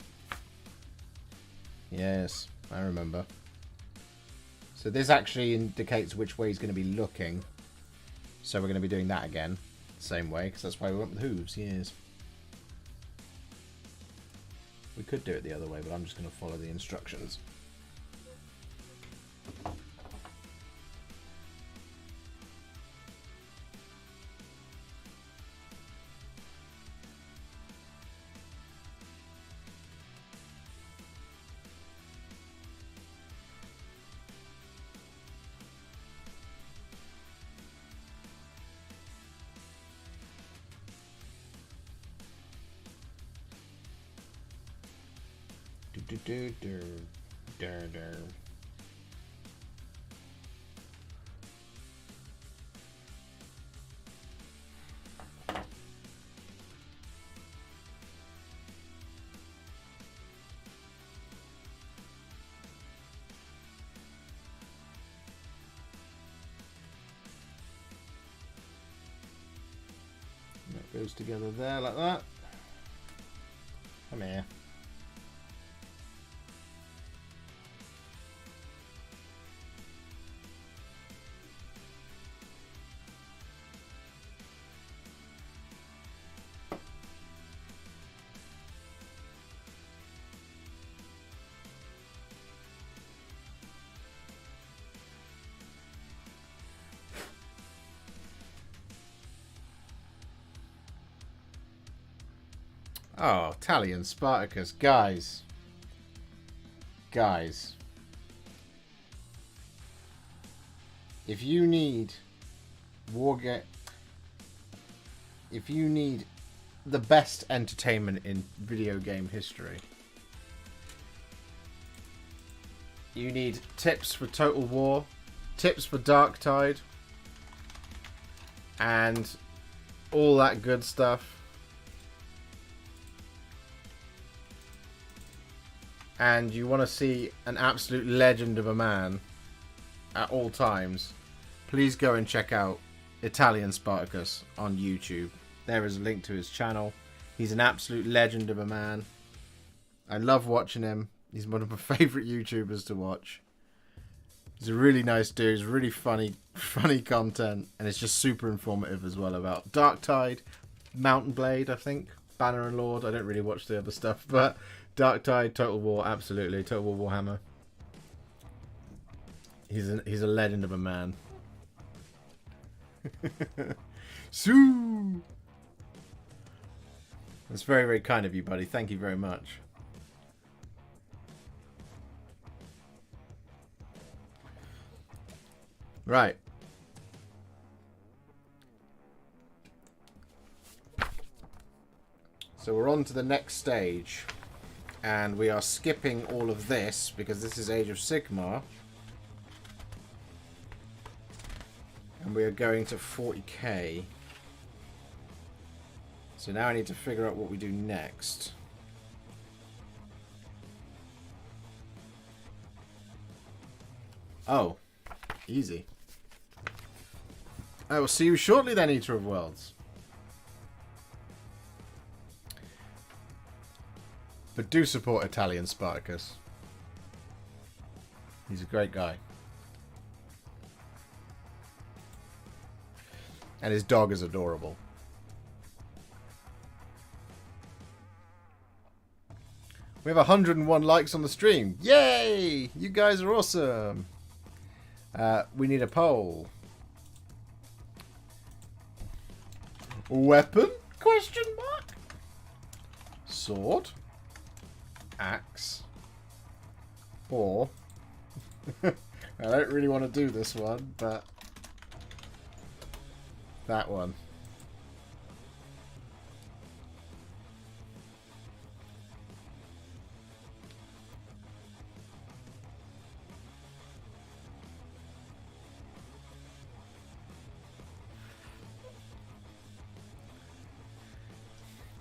Yes, I remember. So this actually indicates which way he's going to be looking. So we're going to be doing that again. Same way, because that's why we went with hooves, yes. We could do it the other way, but I'm just going to follow the instructions. That goes together there like that. Come here. Oh, Italian Spartacus. Guys. Guys. If you need if you need the best entertainment in video game history, you need tips for Total War, tips for Darktide, and all that good stuff. And you want to see an absolute legend of a man at all times, please go and check out Italian Spartacus on YouTube. There is a link to his channel. He's an absolute legend of a man. I love watching him. He's one of my favourite YouTubers to watch. He's a really nice dude. He's really funny content, and it's just super informative as well about Darktide, Mountain Blade, I think, Banner and Lord. I don't really watch the other stuff, but Darktide, Total War, absolutely. Total War Warhammer. He's a legend of a man. Sue! That's very, very kind of you, buddy. Thank you very much. Right. So we're on to the next stage. And we are skipping all of this because this is Age of Sigmar. And we are going to 40k. So now I need to figure out what we do next. Oh. Easy. I will see you shortly then, Eater of Worlds. But do support Italian Spartacus. He's a great guy. And his dog is adorable. We have 101 likes on the stream. Yay! You guys are awesome. We need a poll. Weapon? Question mark? Sword? Axe? Or... I don't really want to do this one, but... that one.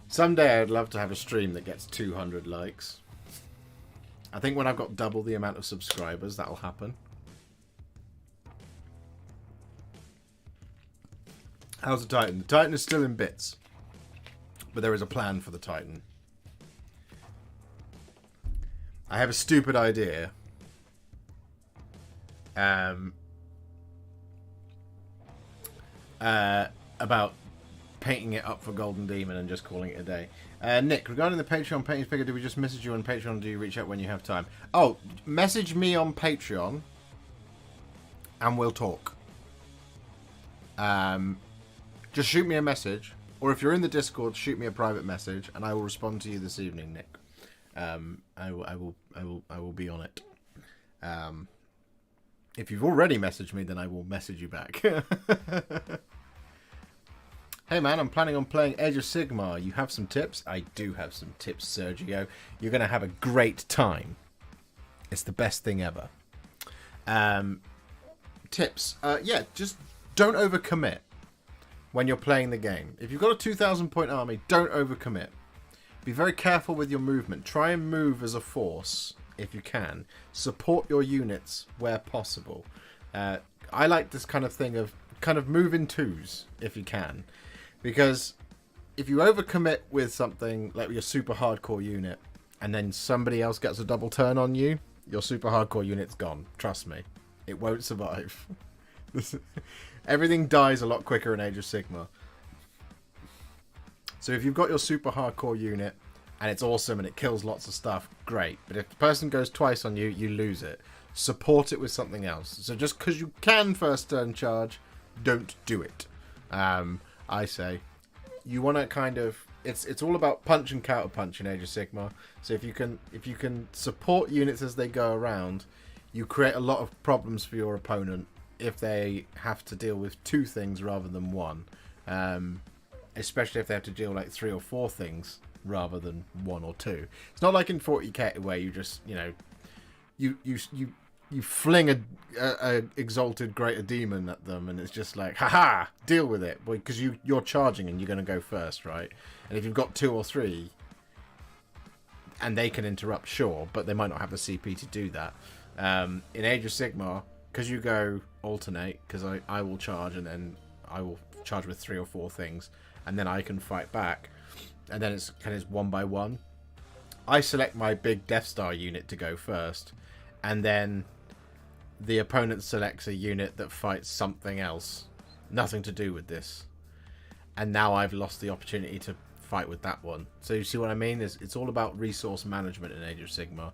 Someday I'd love to have a stream that gets 200 likes. I think when I've got double the amount of subscribers, that'll happen. How's the Titan? The Titan is still in bits. But there is a plan for the Titan. I have a stupid idea. About painting it up for Golden Demon and just calling it a day. Nick, regarding the Patreon painting figure, do we just message you on Patreon, or do you reach out when you have time? Oh, message me on Patreon and we'll talk. Just shoot me a message, or if you're in the Discord, shoot me a private message and I will respond to you this evening, Nick. I will be on it. If you've already messaged me, then I will message you back. Hey man, I'm planning on playing Age of Sigmar. You have some tips? I do have some tips, Sergio. You're going to have a great time. It's the best thing ever. Tips. Yeah, just don't overcommit when you're playing the game. If you've got a 2,000 point army, don't overcommit. Be very careful with your movement. Try and move as a force if you can. Support your units where possible. I like this kind of thing of kind of move in twos if you can. Because if you overcommit with something like your super hardcore unit and then somebody else gets a double turn on you, your super hardcore unit's gone. Trust me. It won't survive. Everything dies a lot quicker in Age of Sigmar. So if you've got your super hardcore unit and it's awesome and it kills lots of stuff, great. But if the person goes twice on you, you lose it. Support it with something else. So just because you can first turn charge, don't do it. I say you want to kind of it's all about punch and counter punch in Age of Sigmar. So if you can support units as they go around, you create a lot of problems for your opponent if they have to deal with two things rather than one. Especially if they have to deal like 3 or 4 things rather than 1 or 2. It's not like in 40k where you just you fling a exalted greater demon at them and it's just like, haha, deal with it, because you're charging and you're going to go first, right? And if you've got 2 or 3 and they can interrupt, sure, but they might not have the CP to do that. In Age of Sigmar, because you go alternate, because I will charge and then I will charge with 3 or 4 things and then I can fight back, and then it's kind of 1 by 1. I select my big Death Star unit to go first, and then the opponent selects a unit that fights something else, nothing to do with this, and now I've lost the opportunity to fight with that one. So you see what I mean? It's all about resource management in Age of Sigmar.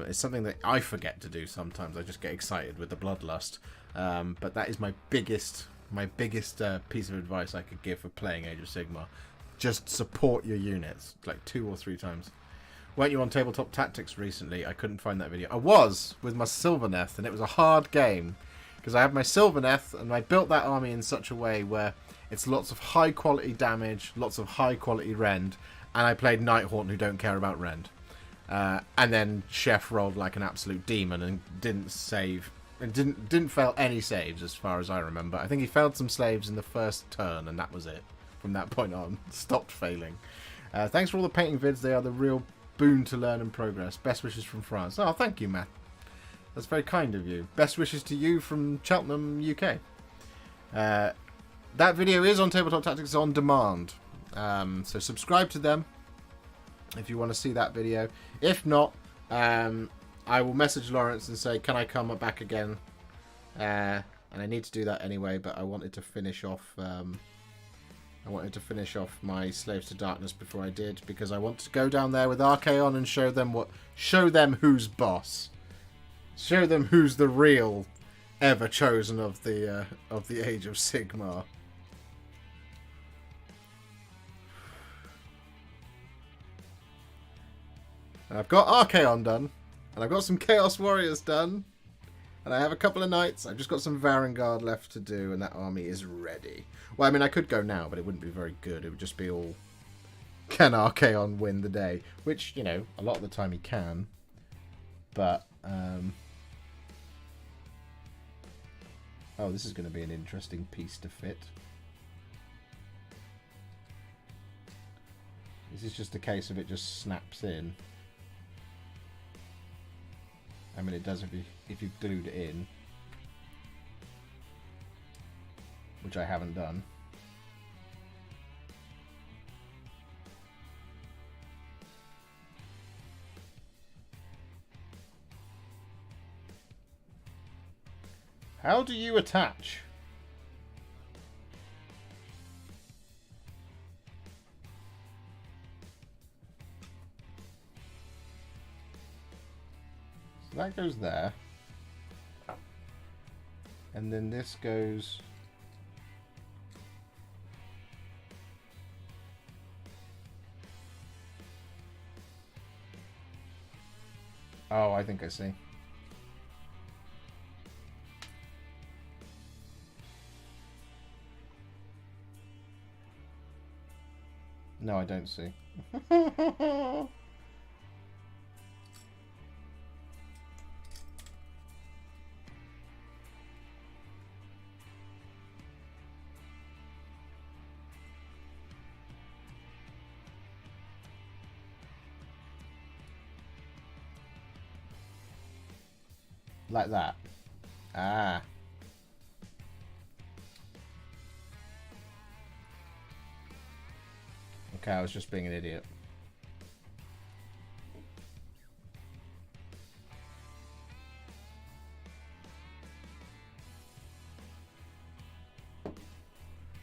It's something that I forget to do sometimes. I just get excited with the bloodlust, but that is my biggest piece of advice I could give for playing Age of Sigmar. Just support your units like 2 or 3 times. Weren't you on Tabletop Tactics recently? I couldn't find that video. I was, with my Sylvaneth, and it was a hard game because I have my Sylvaneth and I built that army in such a way where it's lots of high quality damage, lots of high quality rend, and I played Nighthaunt who don't care about rend. And then Chef rolled like an absolute demon and didn't save, and didn't fail any saves as far as I remember. I think he failed some saves in the first turn and that was it. From that point on, stopped failing. Thanks for all the painting vids. They are the real boon to learn and progress. Best wishes from France. Oh, thank you, Matt. That's very kind of you. Best wishes to you from Cheltenham, UK. That video is on Tabletop Tactics on demand. So subscribe to them if you want to see that video. If not, I will message Lawrence and say, can I come back again? And I need to do that anyway, but I wanted to finish off... I wanted to finish off my Slaves to Darkness before I did, because I want to go down there with Archaon and show them who's boss. Show them who's the real ever chosen of the Age of Sigmar. I've got Archaon done, and I've got some Chaos Warriors done, and I have a couple of knights. I've just got some Varangard left to do, and that army is ready. Well, I mean, I could go now, but it wouldn't be very good. It would just be all, can Archaon win the day? Which, you know, a lot of the time he can. But, oh, this is going to be an interesting piece to fit. This is just a case of it just snaps in. I mean, it does if you've glued it in. Which I haven't done. How do you attach? So that goes there. And then this goes... Oh, I think I see. No, I don't see. Like that. Ah. Okay, I was just being an idiot.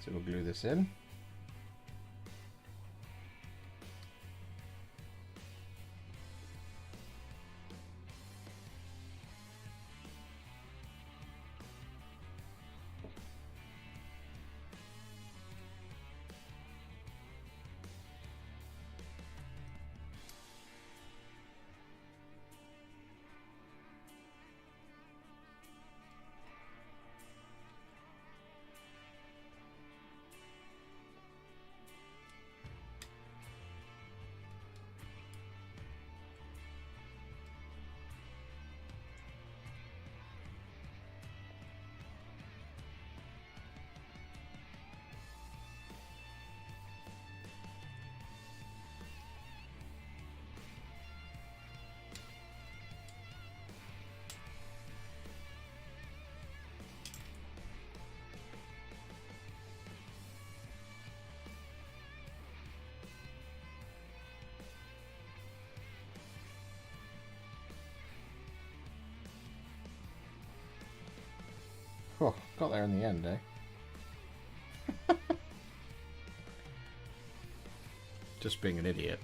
So we'll glue this in. Oh, got there in the end, eh? Just being an idiot.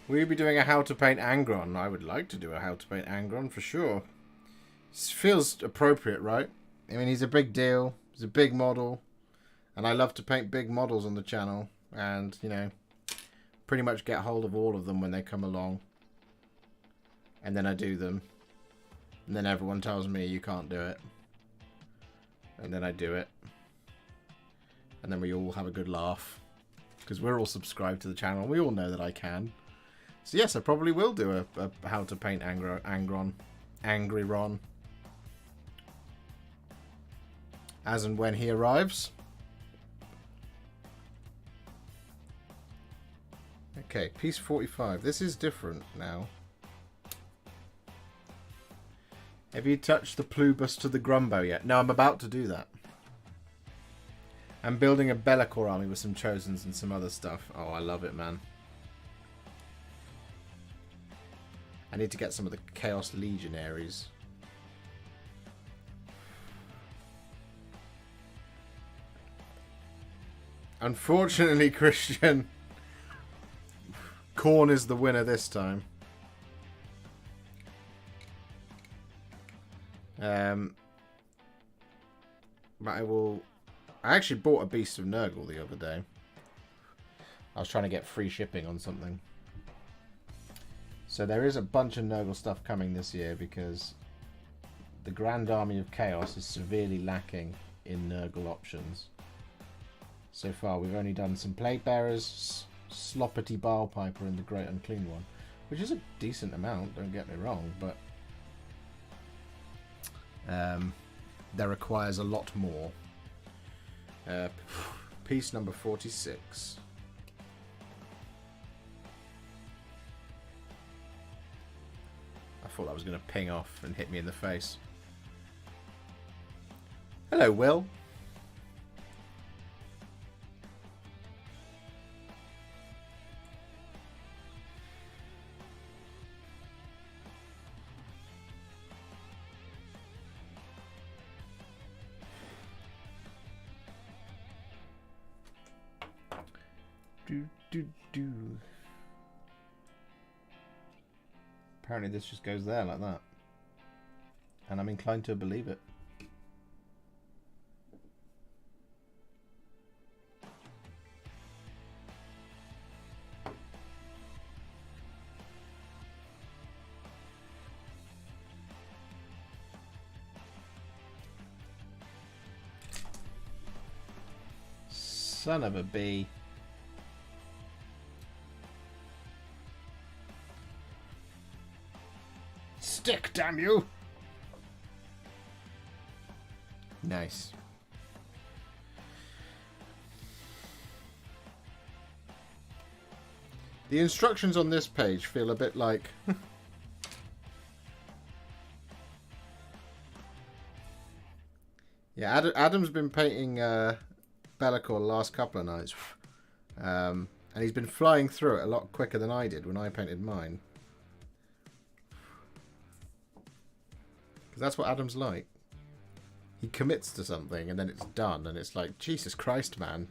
Will you be doing a how to paint Angron? I would like to do a how to paint Angron for sure. This feels appropriate, right? I mean, he's a big deal. He's a big model. And I love to paint big models on the channel. And, you know, pretty much get hold of all of them when they come along. And then I do them. And then everyone tells me you can't do it. And then I do it. And then we all have a good laugh. Because we're all subscribed to the channel. We all know that I can. So yes, I probably will do a how to paint Angron. Angry Ron. As and when he arrives. Okay, piece 45. This is different now. Have you touched the Plubus to the Grumbo yet? No, I'm about to do that. I'm building a Be'lakor army with some Chosens and some other stuff. Oh, I love it, man. I need to get some of the Chaos Legionaries. Unfortunately, Christian, Khorne is the winner this time. But I actually bought a Beast of Nurgle the other day. I was trying to get free shipping on something. So there is a bunch of Nurgle stuff coming this year because the Grand Army of Chaos is severely lacking in Nurgle options. So far we've only done some Plague Bearers, Sloppity Barlpiper and the Great Unclean One, which is a decent amount, don't get me wrong, but that requires a lot more. Piece number 46. I thought that was going to ping off and hit me in the face. Hello, Will. do. Apparently this just goes there like that. And I'm inclined to believe it. Son of a bee. Stick, damn you! Nice. The instructions on this page feel a bit like... yeah, Adam's been painting Be'lakor the last couple of nights. And he's been flying through it a lot quicker than I did when I painted mine. Because that's what Adam's like. He commits to something and then it's done and it's like, Jesus Christ, man.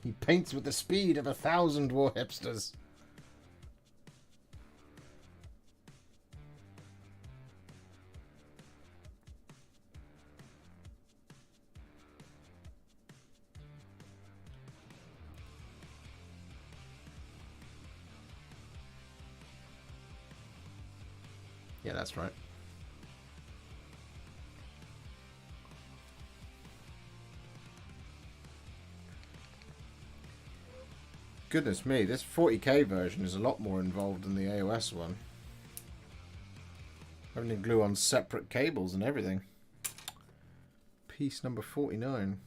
He paints with the speed of 1,000 Warhipsters. Yeah, that's right. Goodness me, this 40k version is a lot more involved than the AOS one. Having to glue on separate cables and everything. Piece number 49.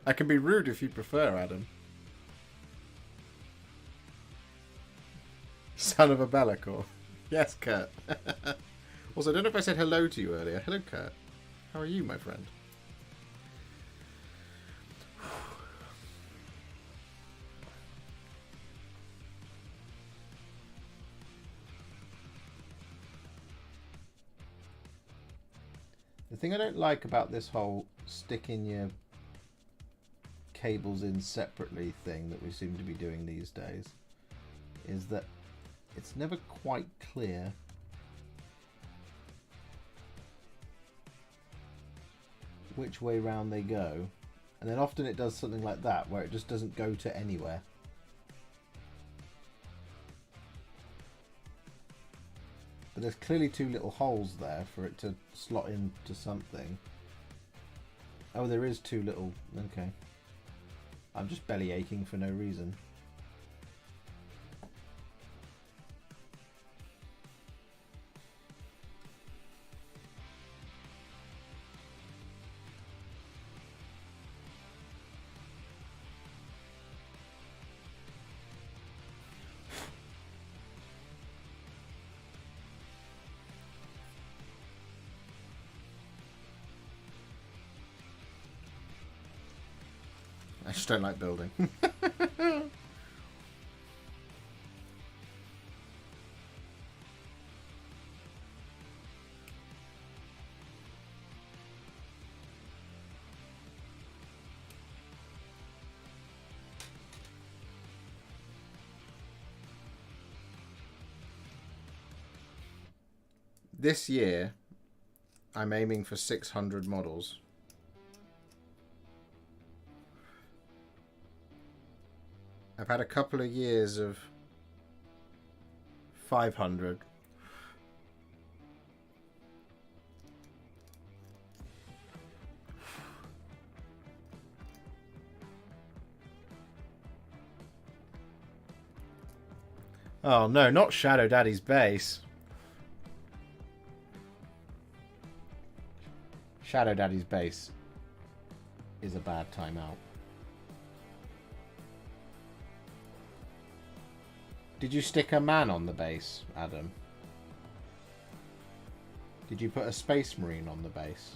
I can be rude if you prefer, Adam. Son of a Be'lakor. Yes, Kurt. Also, I don't know if I said hello to you earlier. Hello, Kurt. How are you, my friend? The thing I don't like about this whole sticking your cables in separately thing that we seem to be doing these days is that it's never quite clear which way round they go, and then often it does something like that where it just doesn't go to anywhere. But there's clearly two little holes there for it to slot into something. Oh, there is two little... okay. I'm just belly aching for no reason. I just don't like building. This year, I'm aiming for 600 models. I've had a couple of years of 500. Oh no, not Shadow Daddy's base. Shadow Daddy's base is a bad timeout. Did you stick a man on the base, Adam? Did you put a Space Marine on the base?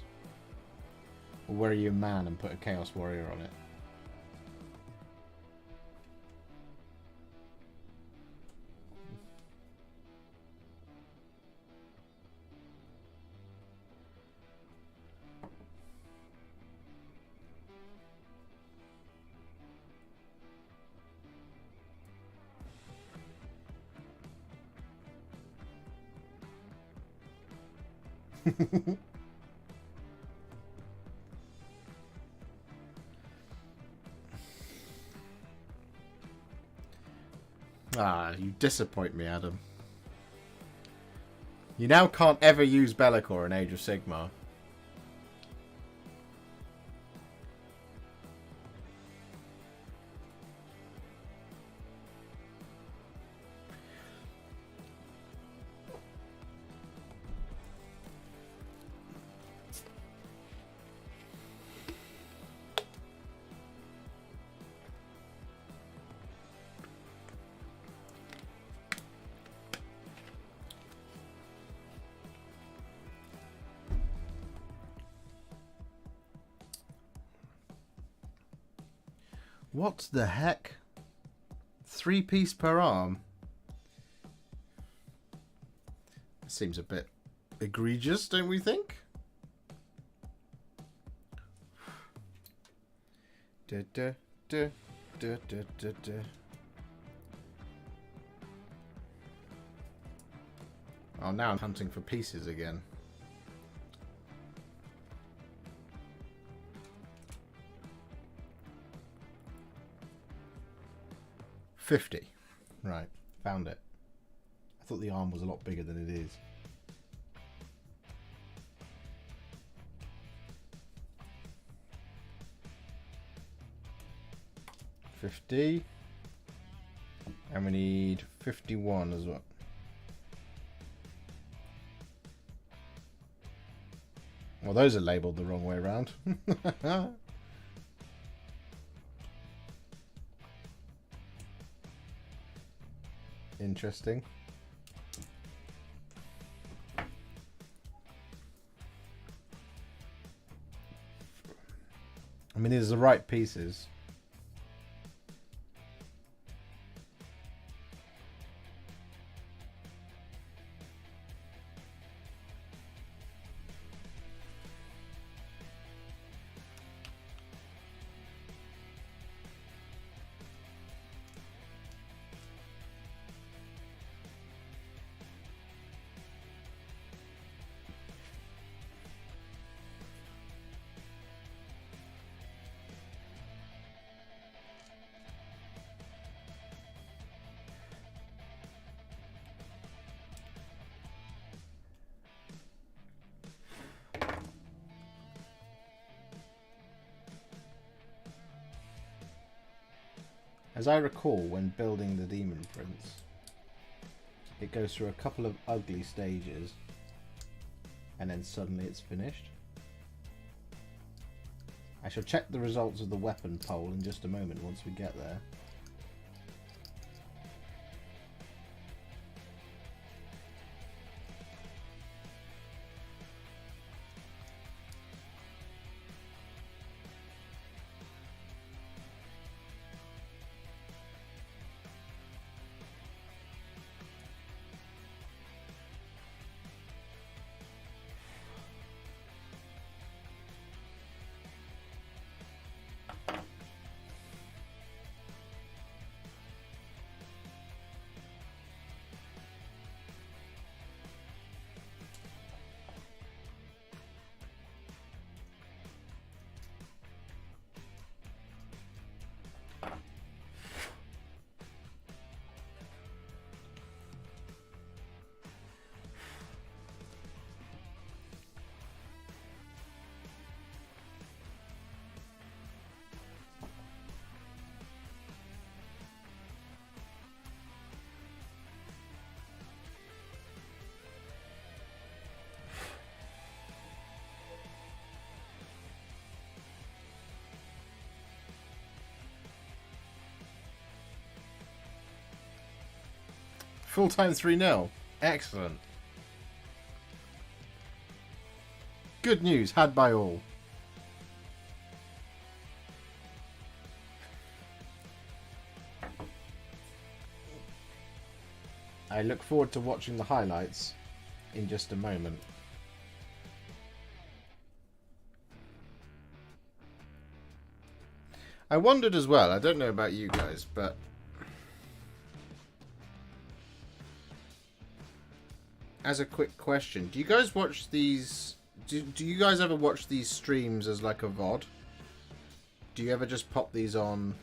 Or were you a man and put a Chaos Warrior on it? Ah, you disappoint me, Adam. You now can't ever use Be'lakor in Age of Sigmar. What the heck? 3-piece per arm? Seems a bit egregious, don't we think? Da, da, da, da, da, da, da. Oh, now I'm hunting for pieces again. $50. Right, found it. I thought the arm was a lot bigger than it is. $50. And we need 51 as well. Well, those are labelled the wrong way around. Interesting. I mean, these are the right pieces. As I recall, when building the Daemon Prince, it goes through a couple of ugly stages and then suddenly it's finished. I shall check the results of the weapon poll in just a moment once we get there. Full time 3-0. Excellent. Good news, had by all. I look forward to watching the highlights in just a moment. I wondered as well, I don't know about you guys, but as a quick question, do you guys watch these... Do you guys ever watch these streams as like a VOD? Do you ever just pop these on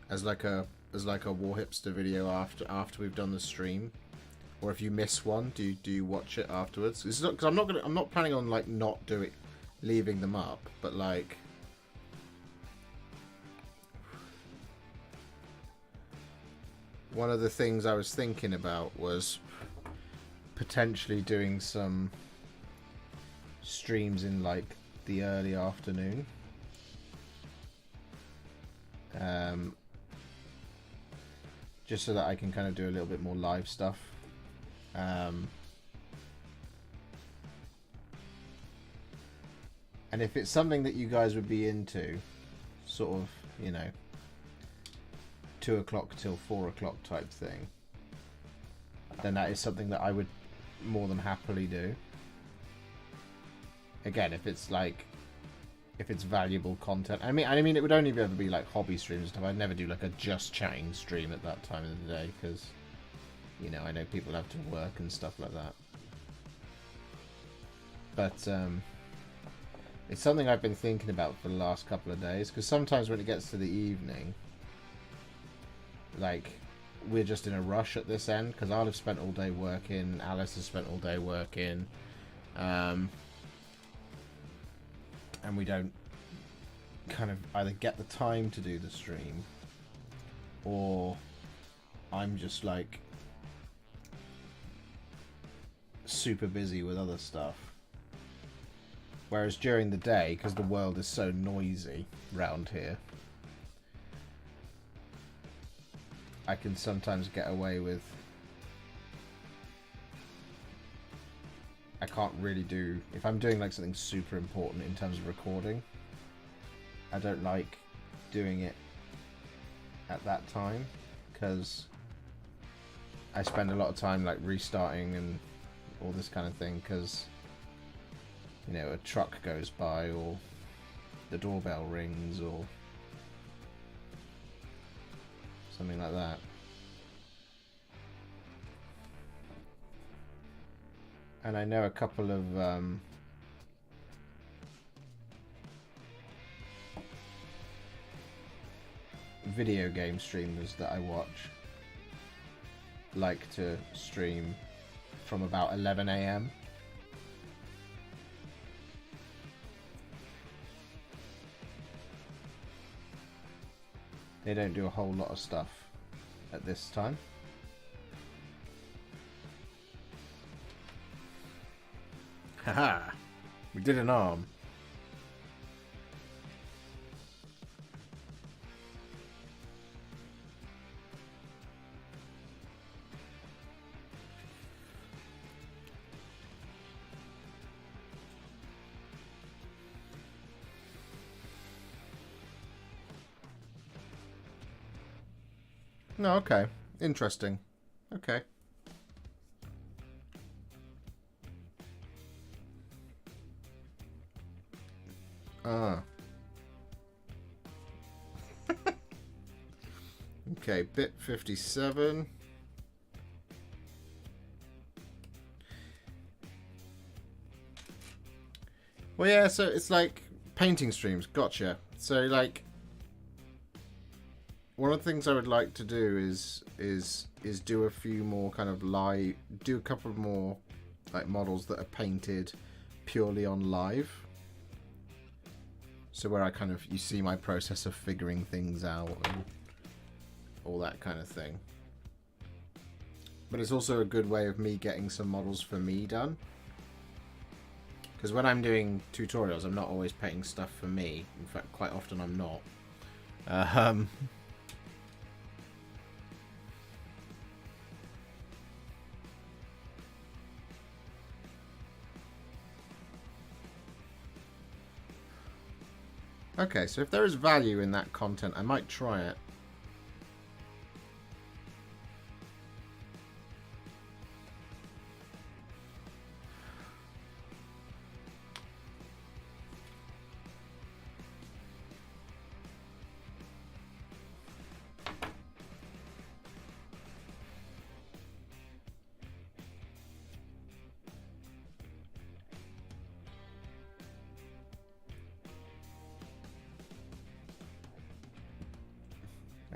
as like a Warhipster video after we've done the stream? Or if you miss one, do you watch it afterwards? It's not, 'cause I'm not planning on like leaving them up, but like one of the things I was thinking about was potentially doing some streams in like the early afternoon. Just so that I can kind of do a little bit more live stuff. And if it's something that you guys would be into, sort of, you know, 2 o'clock till 4 o'clock type thing, then that is something that I would more than happily do. Again, if it's valuable content. I mean, it would only ever be like hobby streams and stuff. I'd never do like a just chatting stream at that time of the day because, you know, I know people have to work and stuff like that. But it's something I've been thinking about for the last couple of days, because sometimes when it gets to the evening, like, we're just in a rush at this end, because I'll have spent all day working, Alice has spent all day working, and we don't kind of either get the time to do the stream, or I'm just like super busy with other stuff. Whereas during the day, because the world is so noisy round here, I can sometimes get away with... I can't really do... If I'm doing like something super important in terms of recording, I don't like doing it at that time, because I spend a lot of time like restarting and all this kind of thing, because, you know, a truck goes by or the doorbell rings or something like that. And I know a couple of video game streamers that I watch like to stream from about 11 AM. They don't do a whole lot of stuff at this time. Haha! We did an arm. No, okay. Interesting. Okay. Ah. Okay, bit 57. Well, yeah, so it's like painting streams. Gotcha. So, like, one of the things I would like to do is do a few more kind of live, do a couple more like models that are painted purely on live. So where I kind of, you see my process of figuring things out and all that kind of thing. But it's also a good way of me getting some models for me done. Because when I'm doing tutorials, I'm not always painting stuff for me. In fact, quite often I'm not. Okay, so if there is value in that content, I might try it.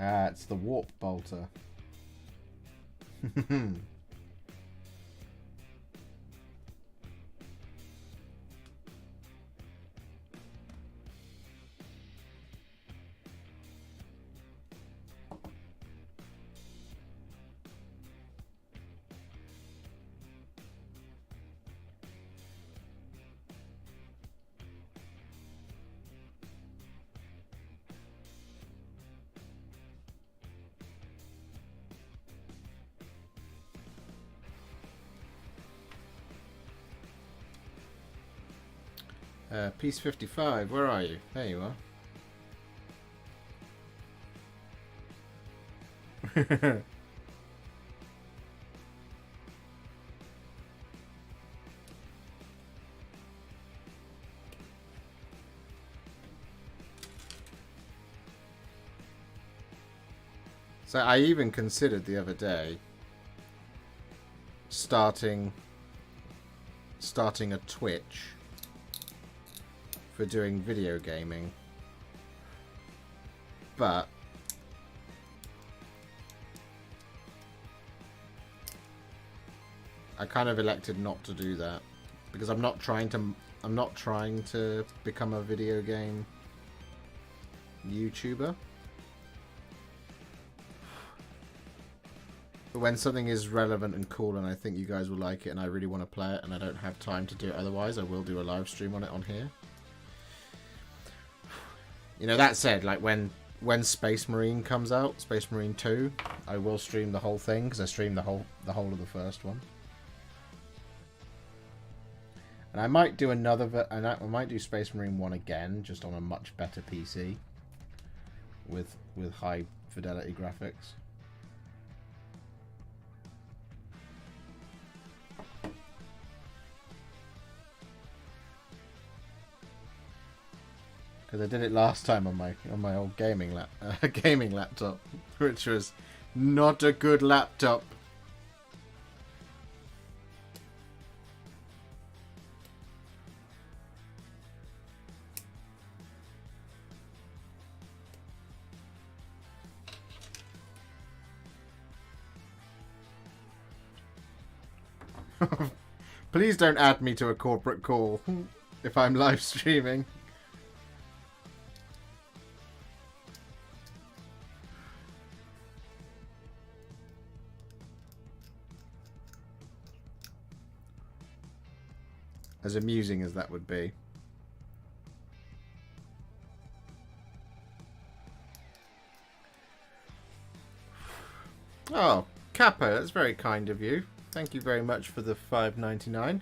Ah, it's the warp bolter. Piece 55, where are you? There you are. So I even considered the other day starting a Twitch for doing video gaming, but I kind of elected not to do that because I'm not trying to become a video game YouTuber. But when something is relevant and cool and I think you guys will like it and I really want to play it and I don't have time to do it otherwise, I will do a live stream on it on here. You know, that said, like when Space Marine comes out, Space Marine 2, I will stream the whole thing because I streamed the whole of the first one. And I might do I might do Space Marine 1 again, just on a much better PC with high fidelity graphics. Because I did it last time on my old gaming laptop, which was not a good laptop. Please don't add me to a corporate call if I'm live streaming. As amusing as that would be. Oh, Kappa, that's very kind of you. Thank you very much for the $5.99.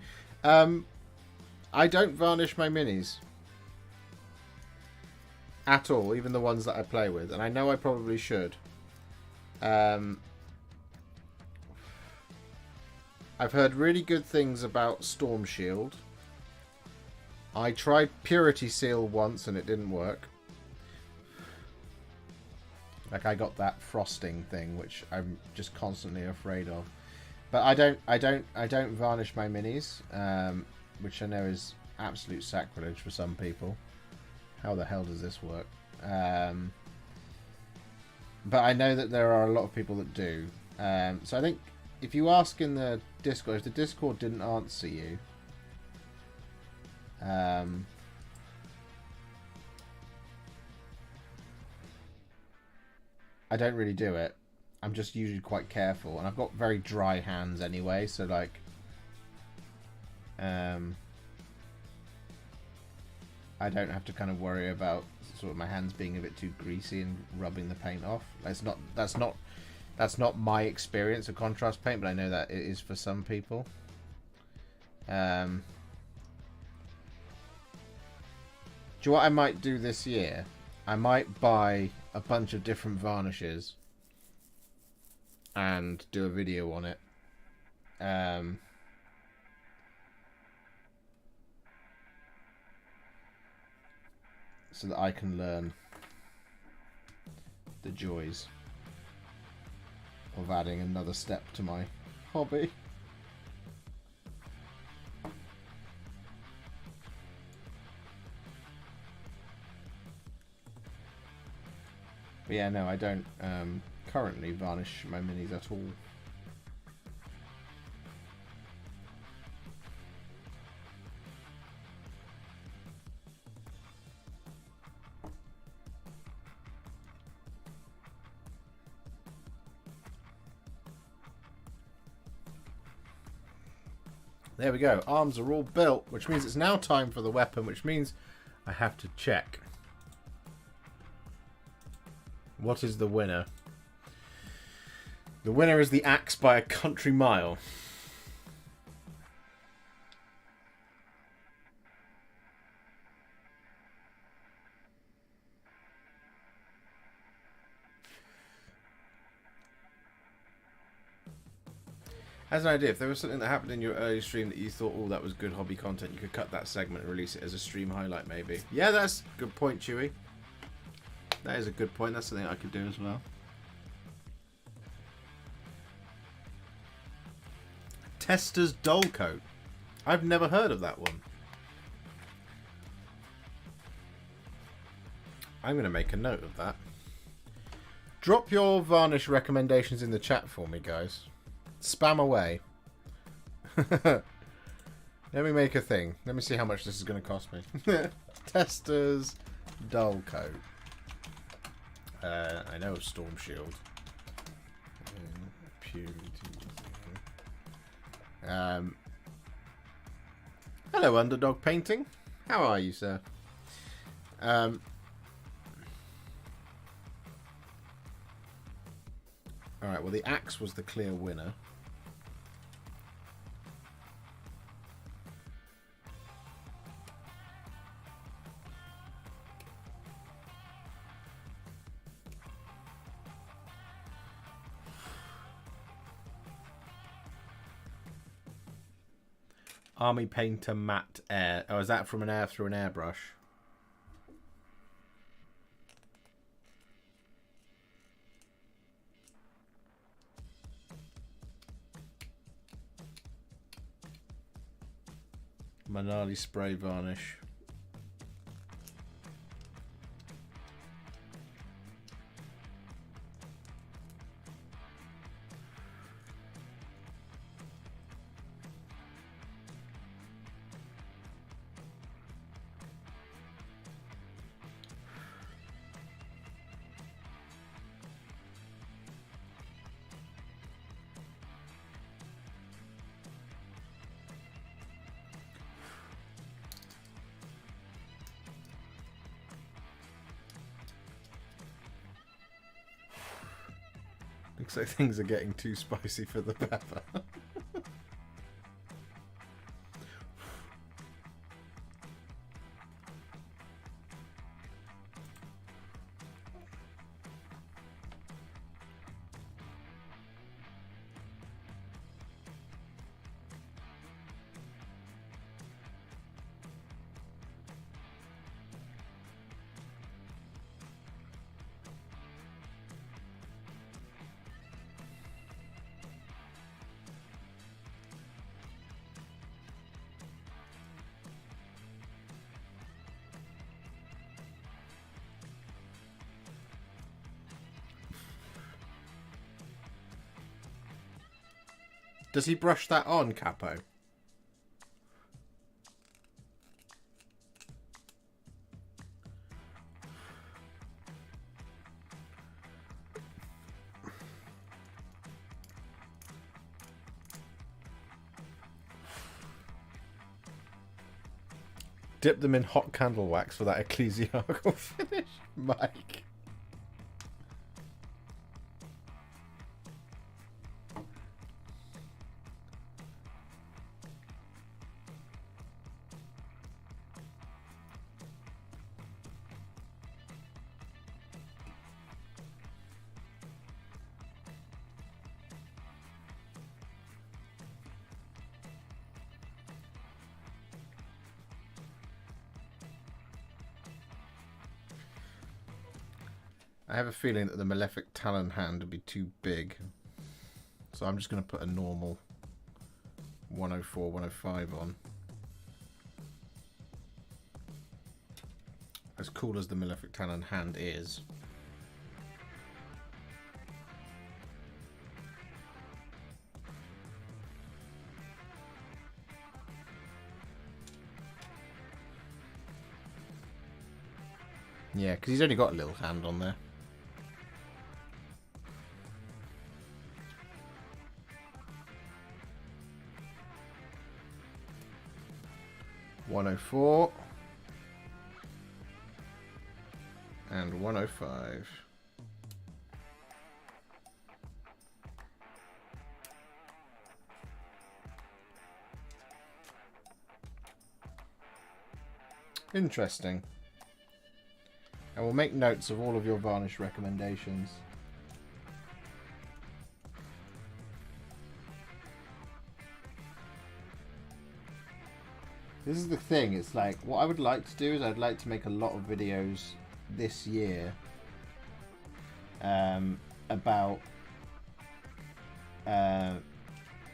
I don't varnish my minis. At all, even the ones that I play with. And I know I probably should. I've heard really good things about Storm Shield. I tried Purity Seal once and it didn't work. Like I got that frosting thing, which I'm just constantly afraid of. But I don't varnish my minis, which I know is absolute sacrilege for some people. How the hell does this work? But I know that there are a lot of people that do. So I think if you ask in the Discord, if the Discord didn't answer you, I don't really do it. I'm just usually quite careful, and I've got very dry hands anyway, so like I don't have to kind of worry about sort of my hands being a bit too greasy and rubbing the paint off. That's not my experience of contrast paint, but I know that it is for some people. Do you know what I might do this year? I might buy a bunch of different varnishes and do a video on it. So that I can learn the joys of adding another step to my hobby. But yeah, no, I don't currently varnish my minis at all. There we go. Arms are all built, which means it's now time for the weapon, which means I have to check. What is the winner? The winner is the axe by a country mile. As an idea, if there was something that happened in your early stream that you thought, oh, that was good hobby content, you could cut that segment and release it as a stream highlight, maybe. Yeah, that's a good point, Chewy. That is a good point. That's something I could do as well. Tester's Dull Coat. I've never heard of that one. I'm going to make a note of that. Drop your varnish recommendations in the chat for me, guys. Spam away. Let me make a thing. Let me see how much this is going to cost me. Tester's Dull Coat. I know Storm Shield. Hello, Underdog Painting. How are you, sir? Alright, well, the axe was the clear winner. Army Painter Matte Air. Oh, is that from an air through an airbrush? Manali Spray Varnish. Looks like things are getting too spicy for the pepper. Does he brush that on, Capo? Dip them in hot candle wax for that ecclesiarchal finish, Mike. I have a feeling that the Malefic Talon hand would be too big. So I'm just going to put a normal 104, 105 on. As cool as the Malefic Talon hand is. Yeah, because he's only got a little hand on there. $104 and $105. Interesting. I will make notes of all of your varnish recommendations. This is the thing, it's like, what I would like to do is I'd like to make a lot of videos this year about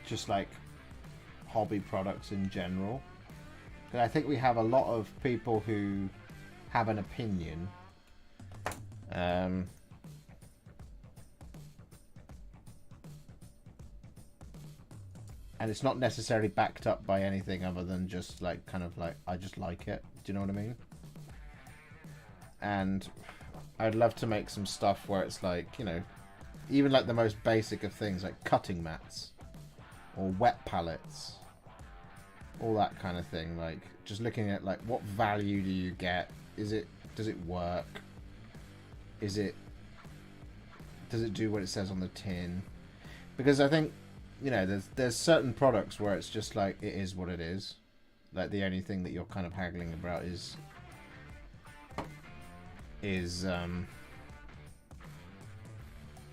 just like hobby products in general. But I think we have a lot of people who have an opinion. And it's not necessarily backed up by anything other than just like kind of like I just like it. Do you know what I mean? And I'd love to make some stuff where it's like, you know, even like the most basic of things like cutting mats or wet pallets, all that kind of thing. Like just looking at like what value do you get? Does it work? Does it do what it says on the tin? Because I think, you know, there's certain products where it's just like it is what it is. Like the only thing that you're kind of haggling about is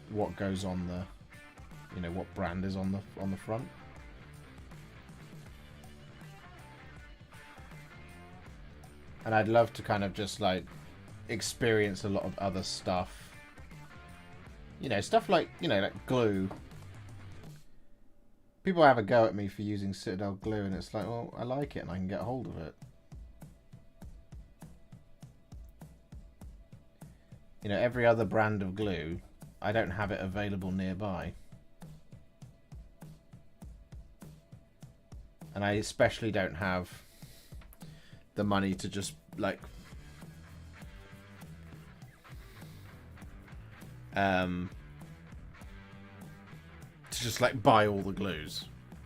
what goes on the, you know, what brand is on the front. And I'd love to kind of just like experience a lot of other stuff. You know, stuff like, you know, like glue. People have a go at me for using Citadel glue, and it's like, well, I like it and I can get hold of it. You know, every other brand of glue, I don't have it available nearby. And I especially don't have the money to just, like, buy all the glues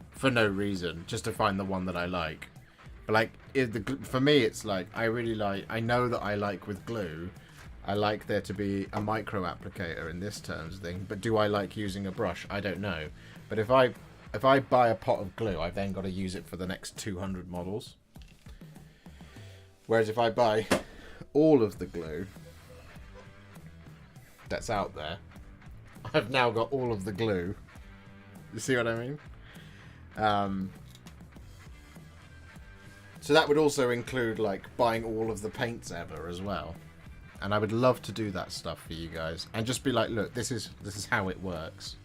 for no reason, just to find the one that I like. But like, for me, it's like I know that I like with glue. I like there to be a micro applicator in this terms thing, but do I like using a brush? I don't know. But if I buy a pot of glue, I've then got to use it for the next 200 models. Whereas if I buy all of the glue that's out there, I've now got all of the glue. You see what I mean? So that would also include like buying all of the paints ever as well. And I would love to do that stuff for you guys and just be like, look, this is how it works.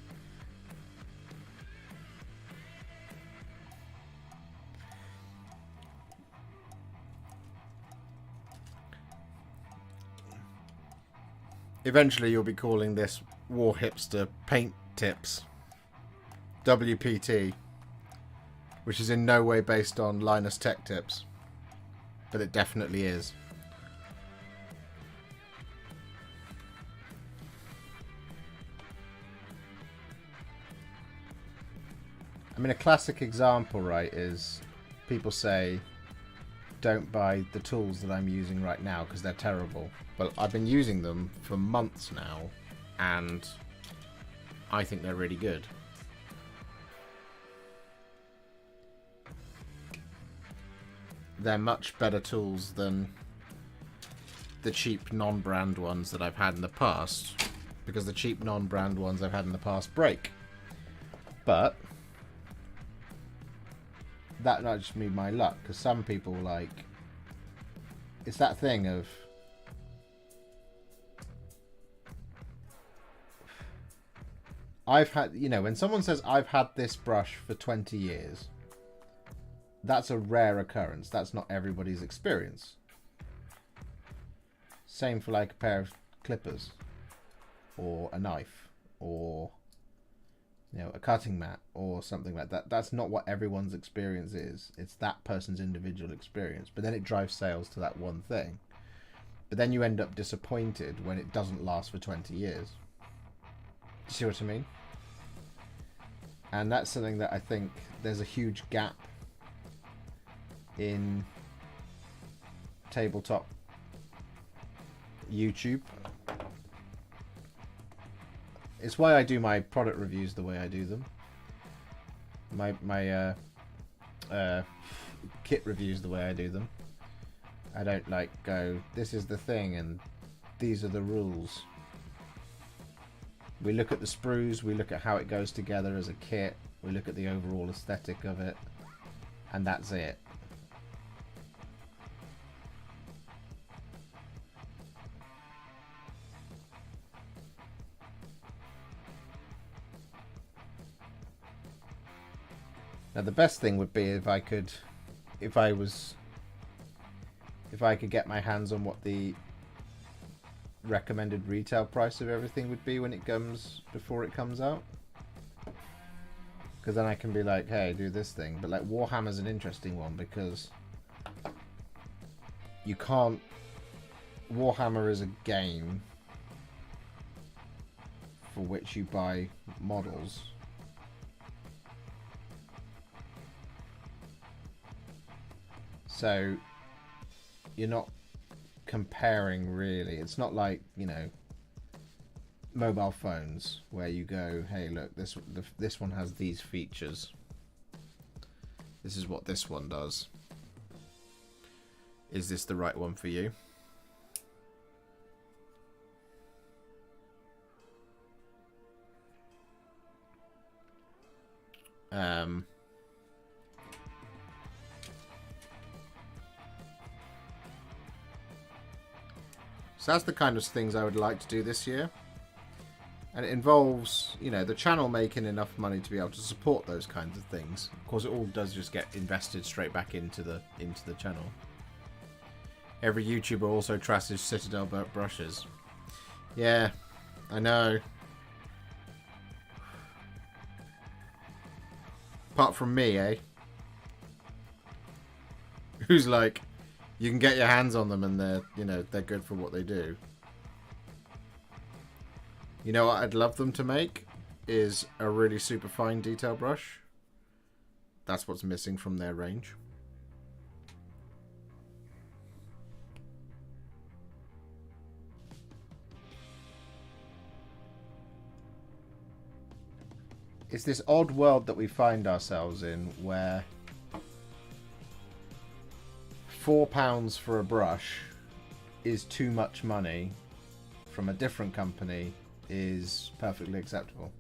Eventually you'll be calling this Warhipster Paint Tips, WPT, which is in no way based on Linus Tech Tips, but it definitely is. I mean, a classic example, right, is people say, don't buy the tools that I'm using right now because they're terrible. But I've been using them for months now, and I think they're really good. They're much better tools than the cheap non-brand ones that I've had in the past, because the cheap non-brand ones I've had in the past break. But that might just be my luck, because some people, like, it's that thing of I've had, when someone says I've had this brush for 20 years, that's a rare occurrence. That's not everybody's experience. Same for like a pair of clippers or a knife or a cutting mat or something like that. That's not what everyone's experience is. It's that person's individual experience. But then it drives sales to that one thing. But then you end up disappointed when it doesn't last for 20 years. You see what I mean? And that's something that I think there's a huge gap in tabletop YouTube. It's why I do my product reviews the way I do them. My kit reviews the way I do them. I don't like go, this is the thing and these are the rules. We look at the sprues, we look at how it goes together as a kit, we look at the overall aesthetic of it, and that's it. Now the best thing would be if I could get my hands on what the recommended retail price of everything would be when it comes, before it comes out. Because then I can be like, hey, do this thing. But like Warhammer's an interesting one because you can't... Warhammer is a game for which you buy models. So you're not comparing really. It's not like, mobile phones where you go, hey, look, this one has these features. This is what this one does. Is this the right one for you? So that's the kind of things I would like to do this year. And it involves, the channel making enough money to be able to support those kinds of things. Of course, it all does just get invested straight back into the channel. Every YouTuber also trashes Citadel brushes. Yeah, I know. Apart from me, eh? Who's like, you can get your hands on them and they're good for what they do. You know what I'd love them to make is a really super fine detail brush. That's what's missing from their range. It's this odd world that we find ourselves in where £4 for a brush is too much money from a different company is perfectly acceptable.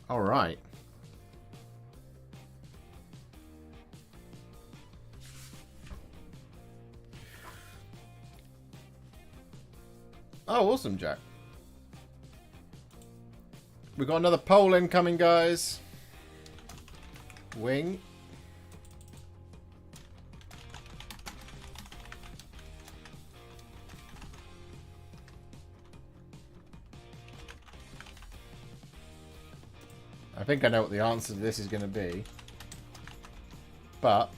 All right. Oh, awesome, Jack. We've got another poll incoming, guys. Wing. I think I know what the answer to this is going to be. But...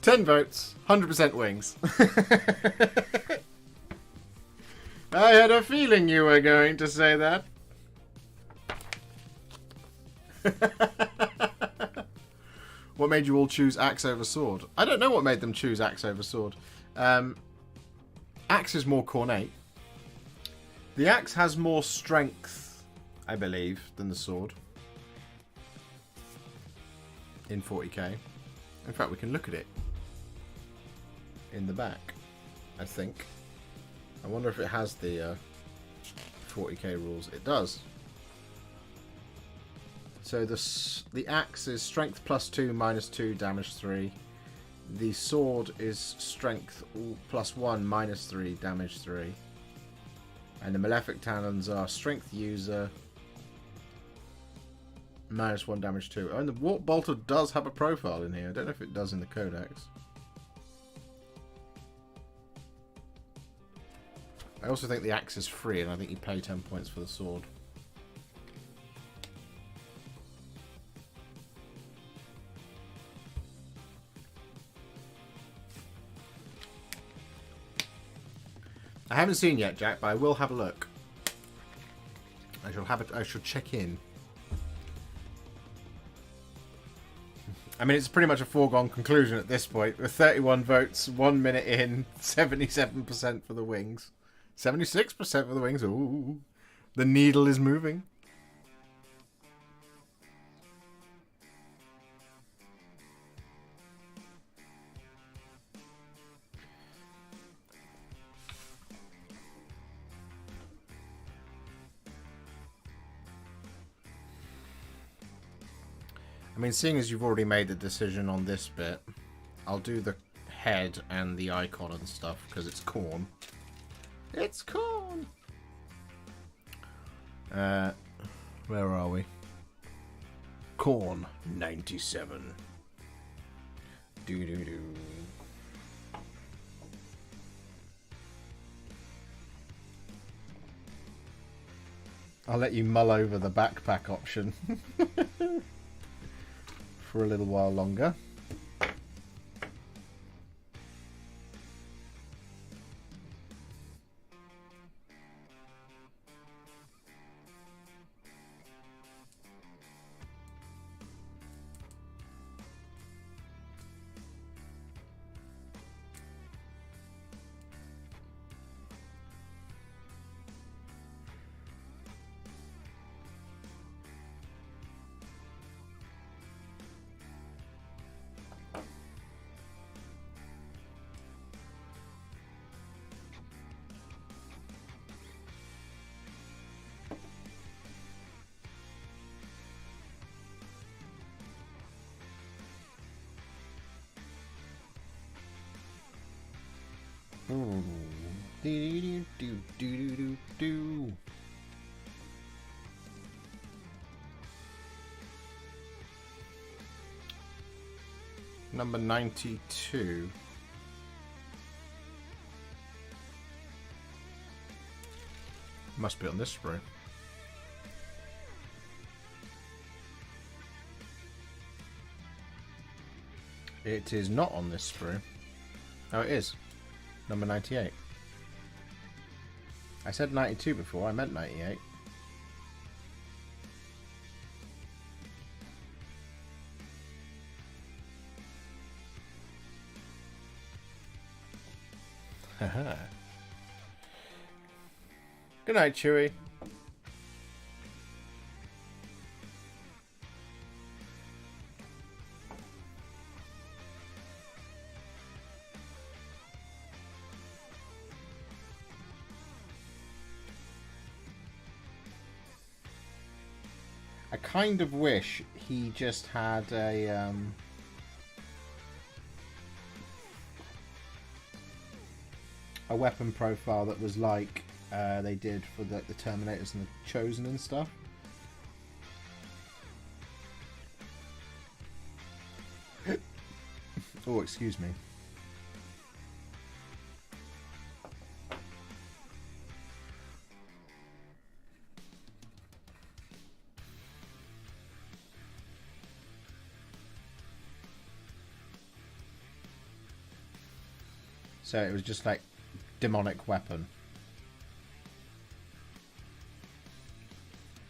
$10 votes, 100% wings. I had a feeling you were going to say that. What made you all choose axe over sword? I don't know what made them choose axe over sword. Axe is more cornate. The axe has more strength, I believe, than the sword. In 40k. In fact, we can look at it. in the back, I think. I wonder if it has the 40k rules. It does. So the axe is strength +2, -2, damage 3. The sword is strength +1, -3, damage 3. And the malefic talons are strength user, -1, damage 2. Oh, and the warp bolter does have a profile in here. I don't know if it does in the codex. I also think the axe is free, and I think you pay 10 points for the sword. I haven't seen yet, Jack, but I will have a look. I shall have it. I shall check in. I mean, it's pretty much a foregone conclusion at this point. With 31 votes, 1 minute in, 77% for the wings. 76% for the wings. Ooh. The needle is moving. I mean, seeing as you've already made the decision on this bit, I'll do the head and the icon and stuff, because it's corn. It's corn! Where are we? Corn 97. Doo-doo-doo. I'll let you mull over the backpack option. For a little while longer. Do. Number 92. Must be on this sprue. It is not on this sprue. Oh, it is. Number 98. I said 92 before, I meant 98. Haha. Good night, Chewie. I kind of wish he just had a weapon profile that was like they did for the Terminators and the Chosen and stuff. Oh, excuse me. So it was just like demonic weapon.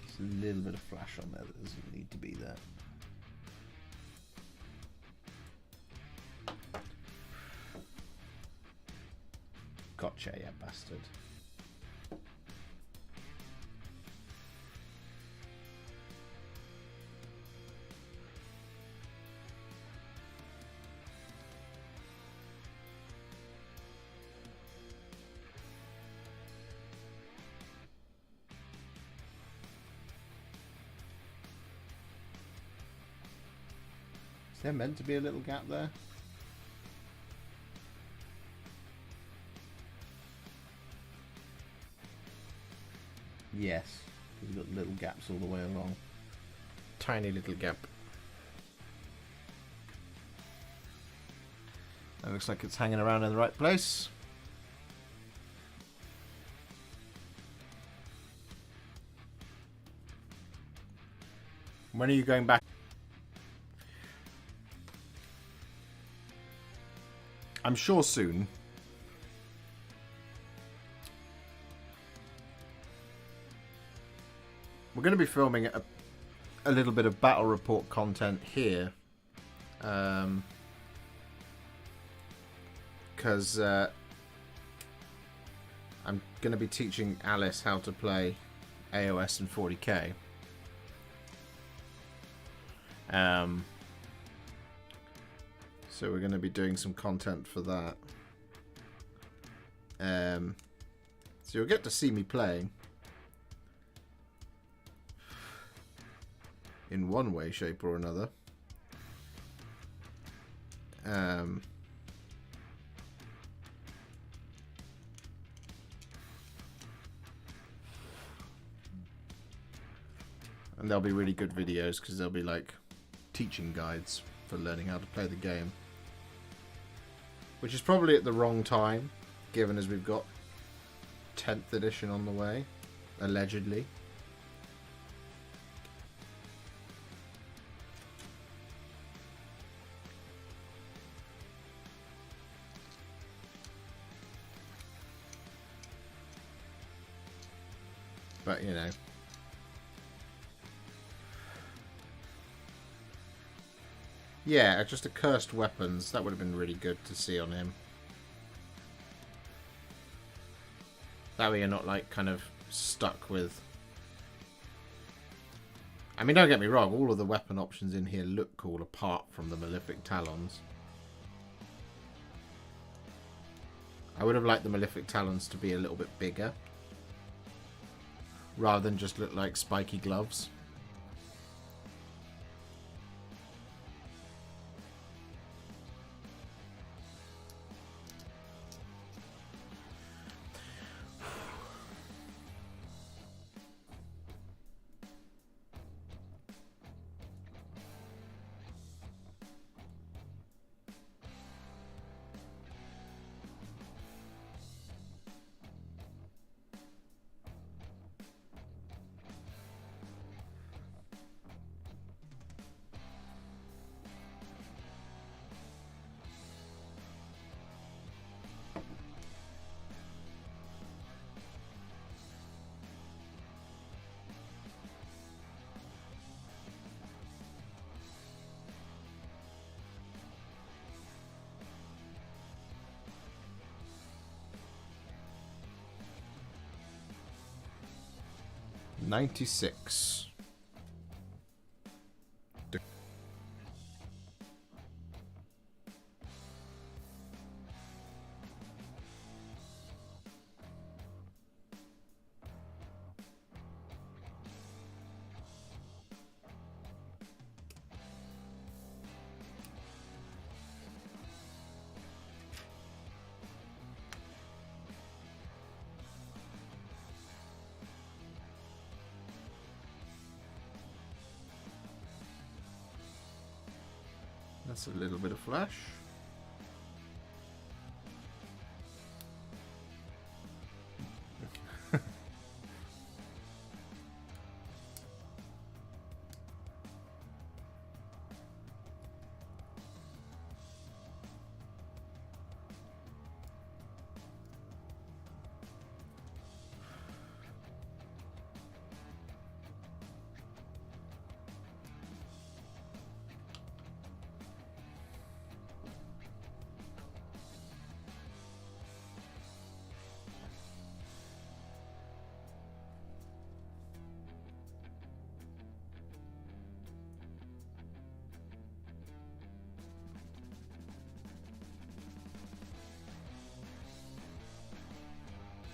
There's a little bit of flash on there that doesn't need to be there. Gotcha, yeah, bastard. there meant to be a little gap there? Yes, you've got little gaps all the way along. Tiny little gap. That looks like it's hanging around in the right place. When are you going back? I'm sure soon. We're going to be filming a little bit of battle report content here. Because I'm going to be teaching Alice how to play AOS and 40k. So we're going to be doing some content for that. So you'll get to see me playing. In one way, shape or another. And they'll be really good videos because they'll be like teaching guides for learning how to play the game. Which is probably at the wrong time, given as we've got 10th edition on the way, allegedly. But, you know. Yeah, just accursed weapons. That would have been really good to see on him. That way you're not, like, kind of stuck with... I mean, don't get me wrong. All of the weapon options in here look cool, apart from the Malefic Talons. I would have liked the Malefic Talons to be a little bit bigger. Rather than just look like spiky gloves. $96. That's a little bit of flash.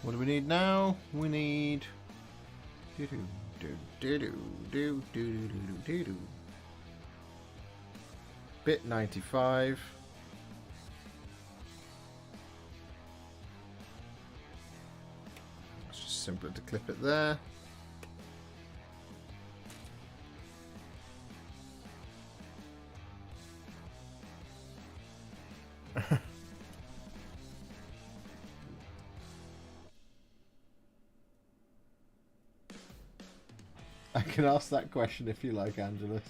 What do we need now? We need... Bit 95. It's just simpler to clip it there. I can ask that question if you like, Angelus.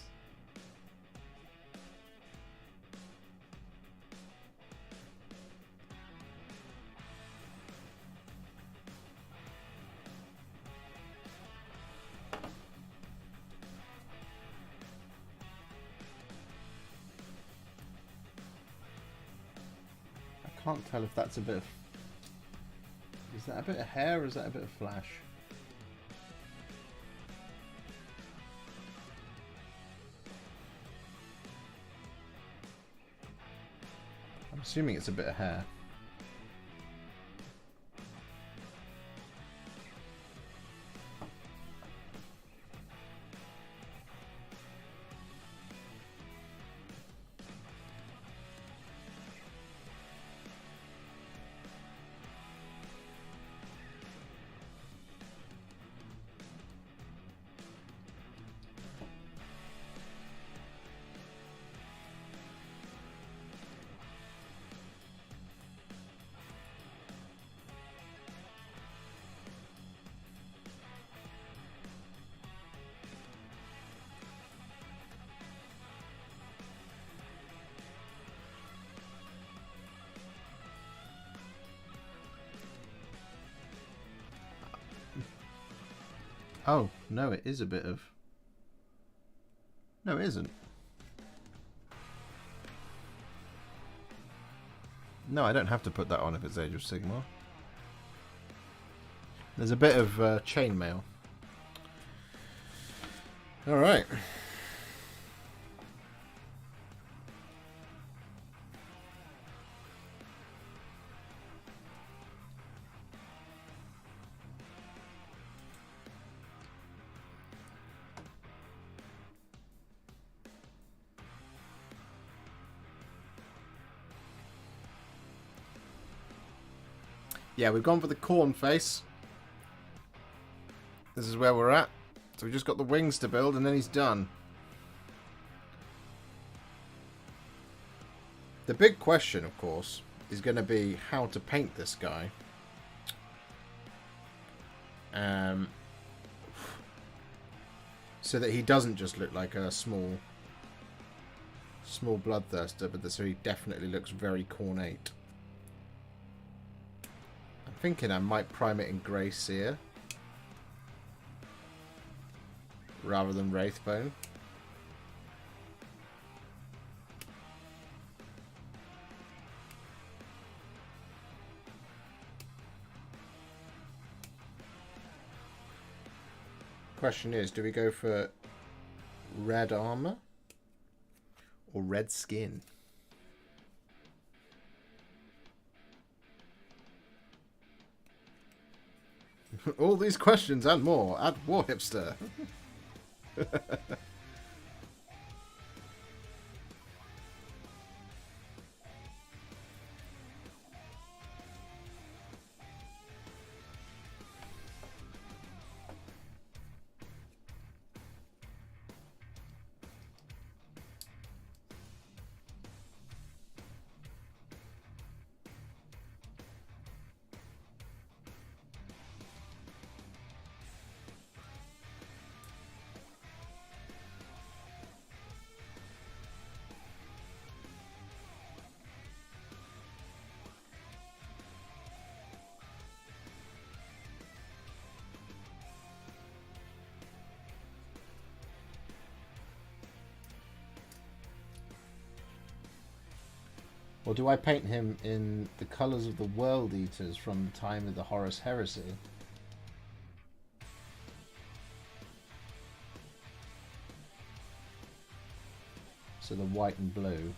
I can't tell if that's a bit of... Is that a bit of hair or is that a bit of flash? I'm assuming it's a bit of hair. Oh, no, it is a bit of... No, it isn't. No, I don't have to put that on if it's Age of Sigmar. There's a bit of chainmail. Alright. Yeah, we've gone for the corn face. This is where we're at. So we just got the wings to build and then he's done. The big question, of course, is going to be how to paint this guy. So that he doesn't just look like a small bloodthirster, but so he definitely looks very cornate. I'm thinking I might prime it in Grey Seer rather than Wraithbone. Question is, do we go for red armor or red skin? All these questions and more at Warhipster. Or do I paint him in the colours of the World Eaters from the time of the Horus Heresy? So the white and blue.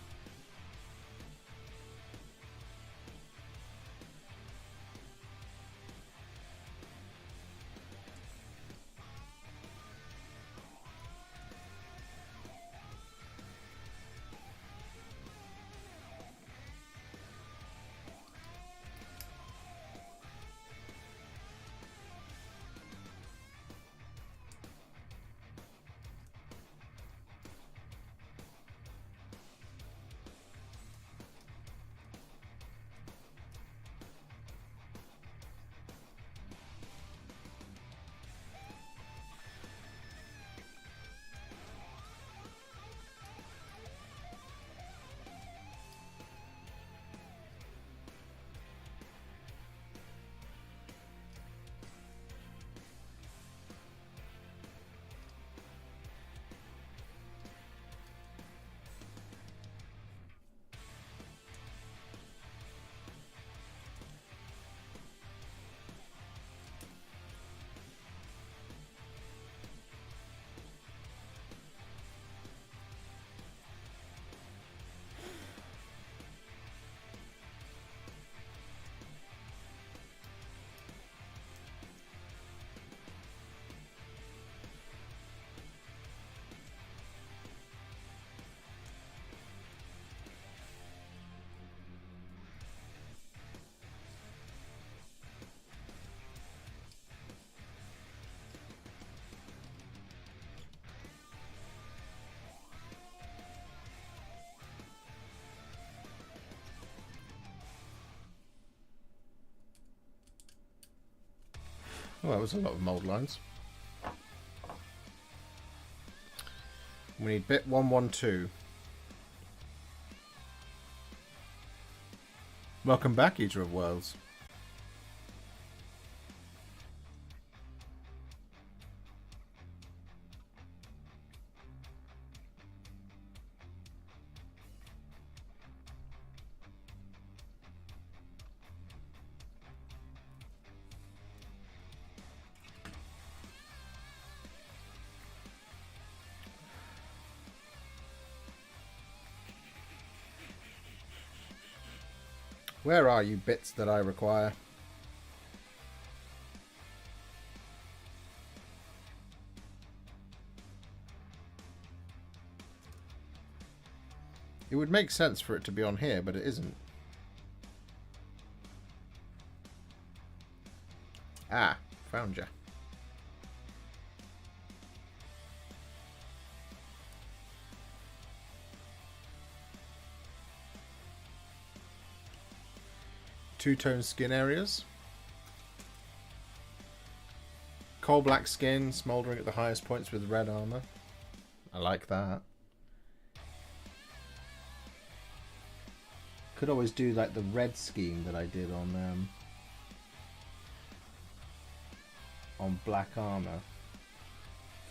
Oh, that was a lot of mould lines. We need bit 112. Welcome back, Eater of Worlds. Where are you, bits that I require? It would make sense for it to be on here, but it isn't. Ah, found ya. Two-tone skin areas. Coal black skin, smouldering at the highest points with red armor. I like that. Could always do like the red scheme that I did on black armor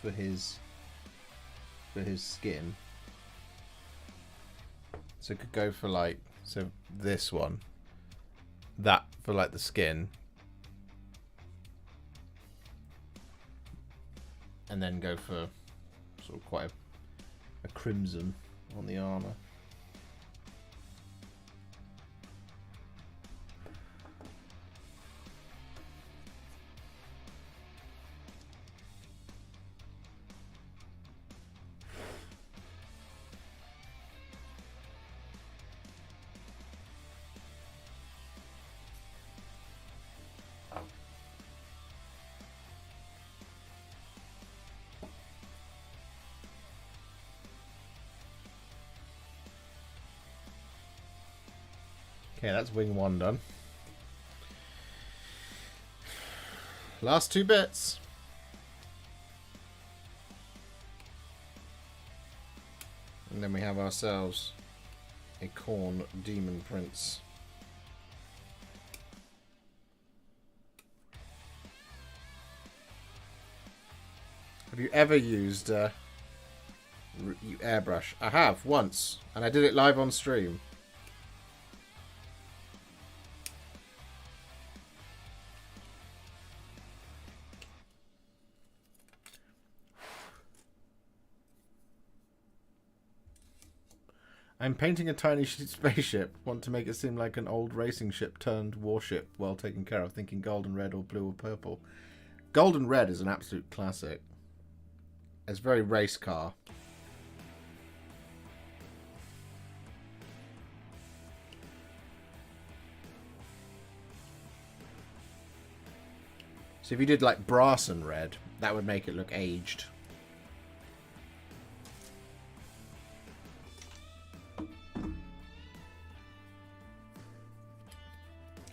for his skin. So it could go for like, so this one. That for like the skin, and then go for sort of quite a crimson on the armor. Okay, that's wing one done. Last two bits. And then we have ourselves a Khorne Daemon Prince. Have you ever used airbrush? I have, once. And I did it live on stream. I'm painting a tiny spaceship. Want to make it seem like an old racing ship turned warship, well taken care of. Thinking golden red or blue or purple. Golden red is an absolute classic. It's very race car. So if you did like brass and red, that would make it look aged.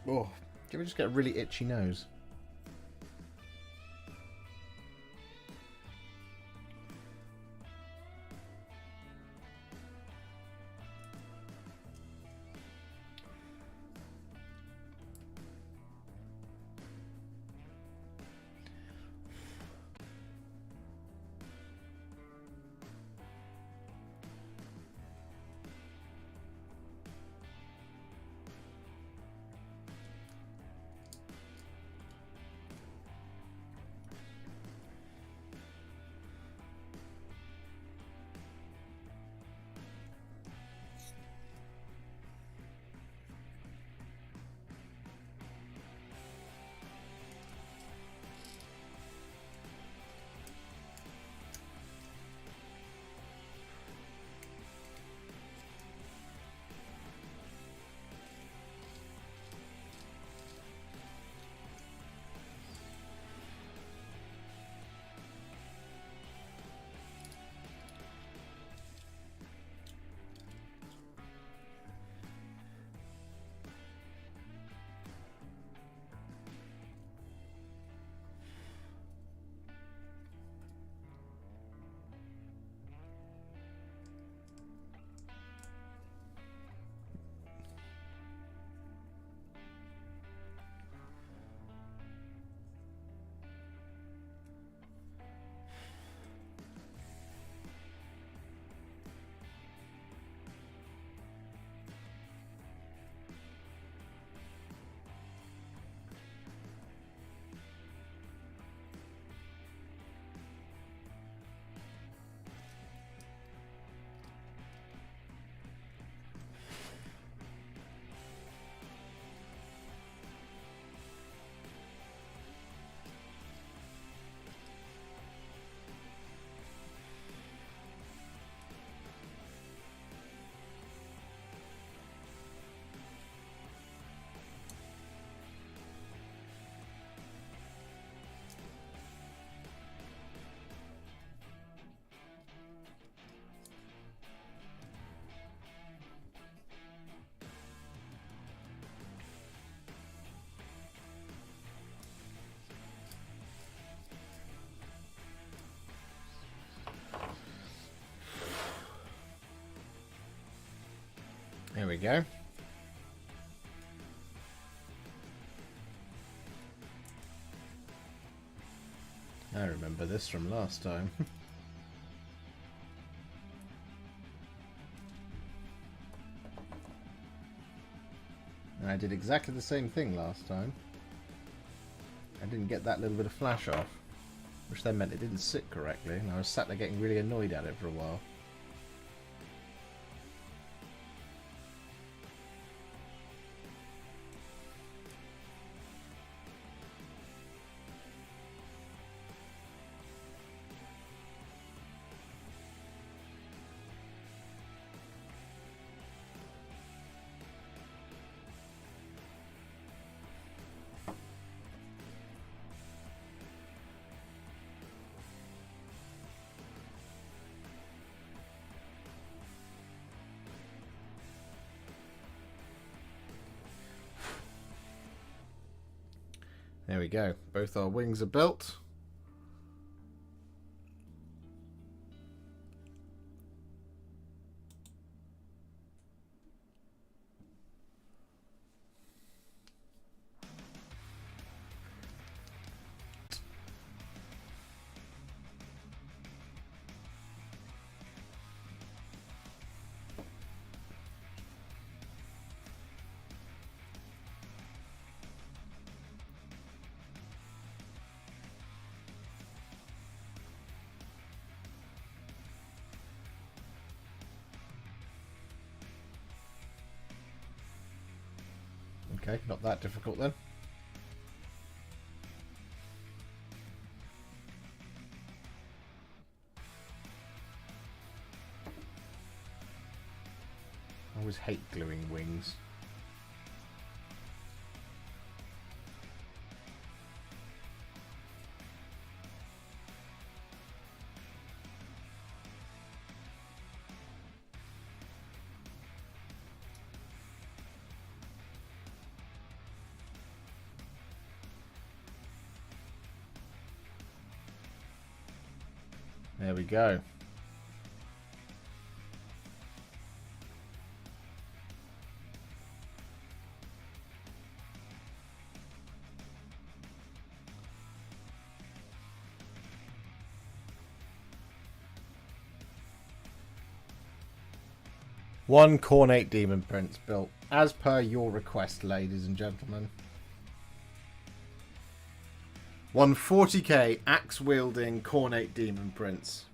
Oh, do we just get a really itchy nose? go. I remember this from last time. I did exactly the same thing last time. I didn't get that little bit of flash off, which then meant it didn't sit correctly, and I was sat there getting really annoyed at it for a while. There we go. Both our wings are built. Okay, not that difficult then. I always hate gluing wings. There we go. One Cornate Demon Prince built, as per your request, ladies and gentlemen. One 40k axe-wielding Cornate Demon Prince.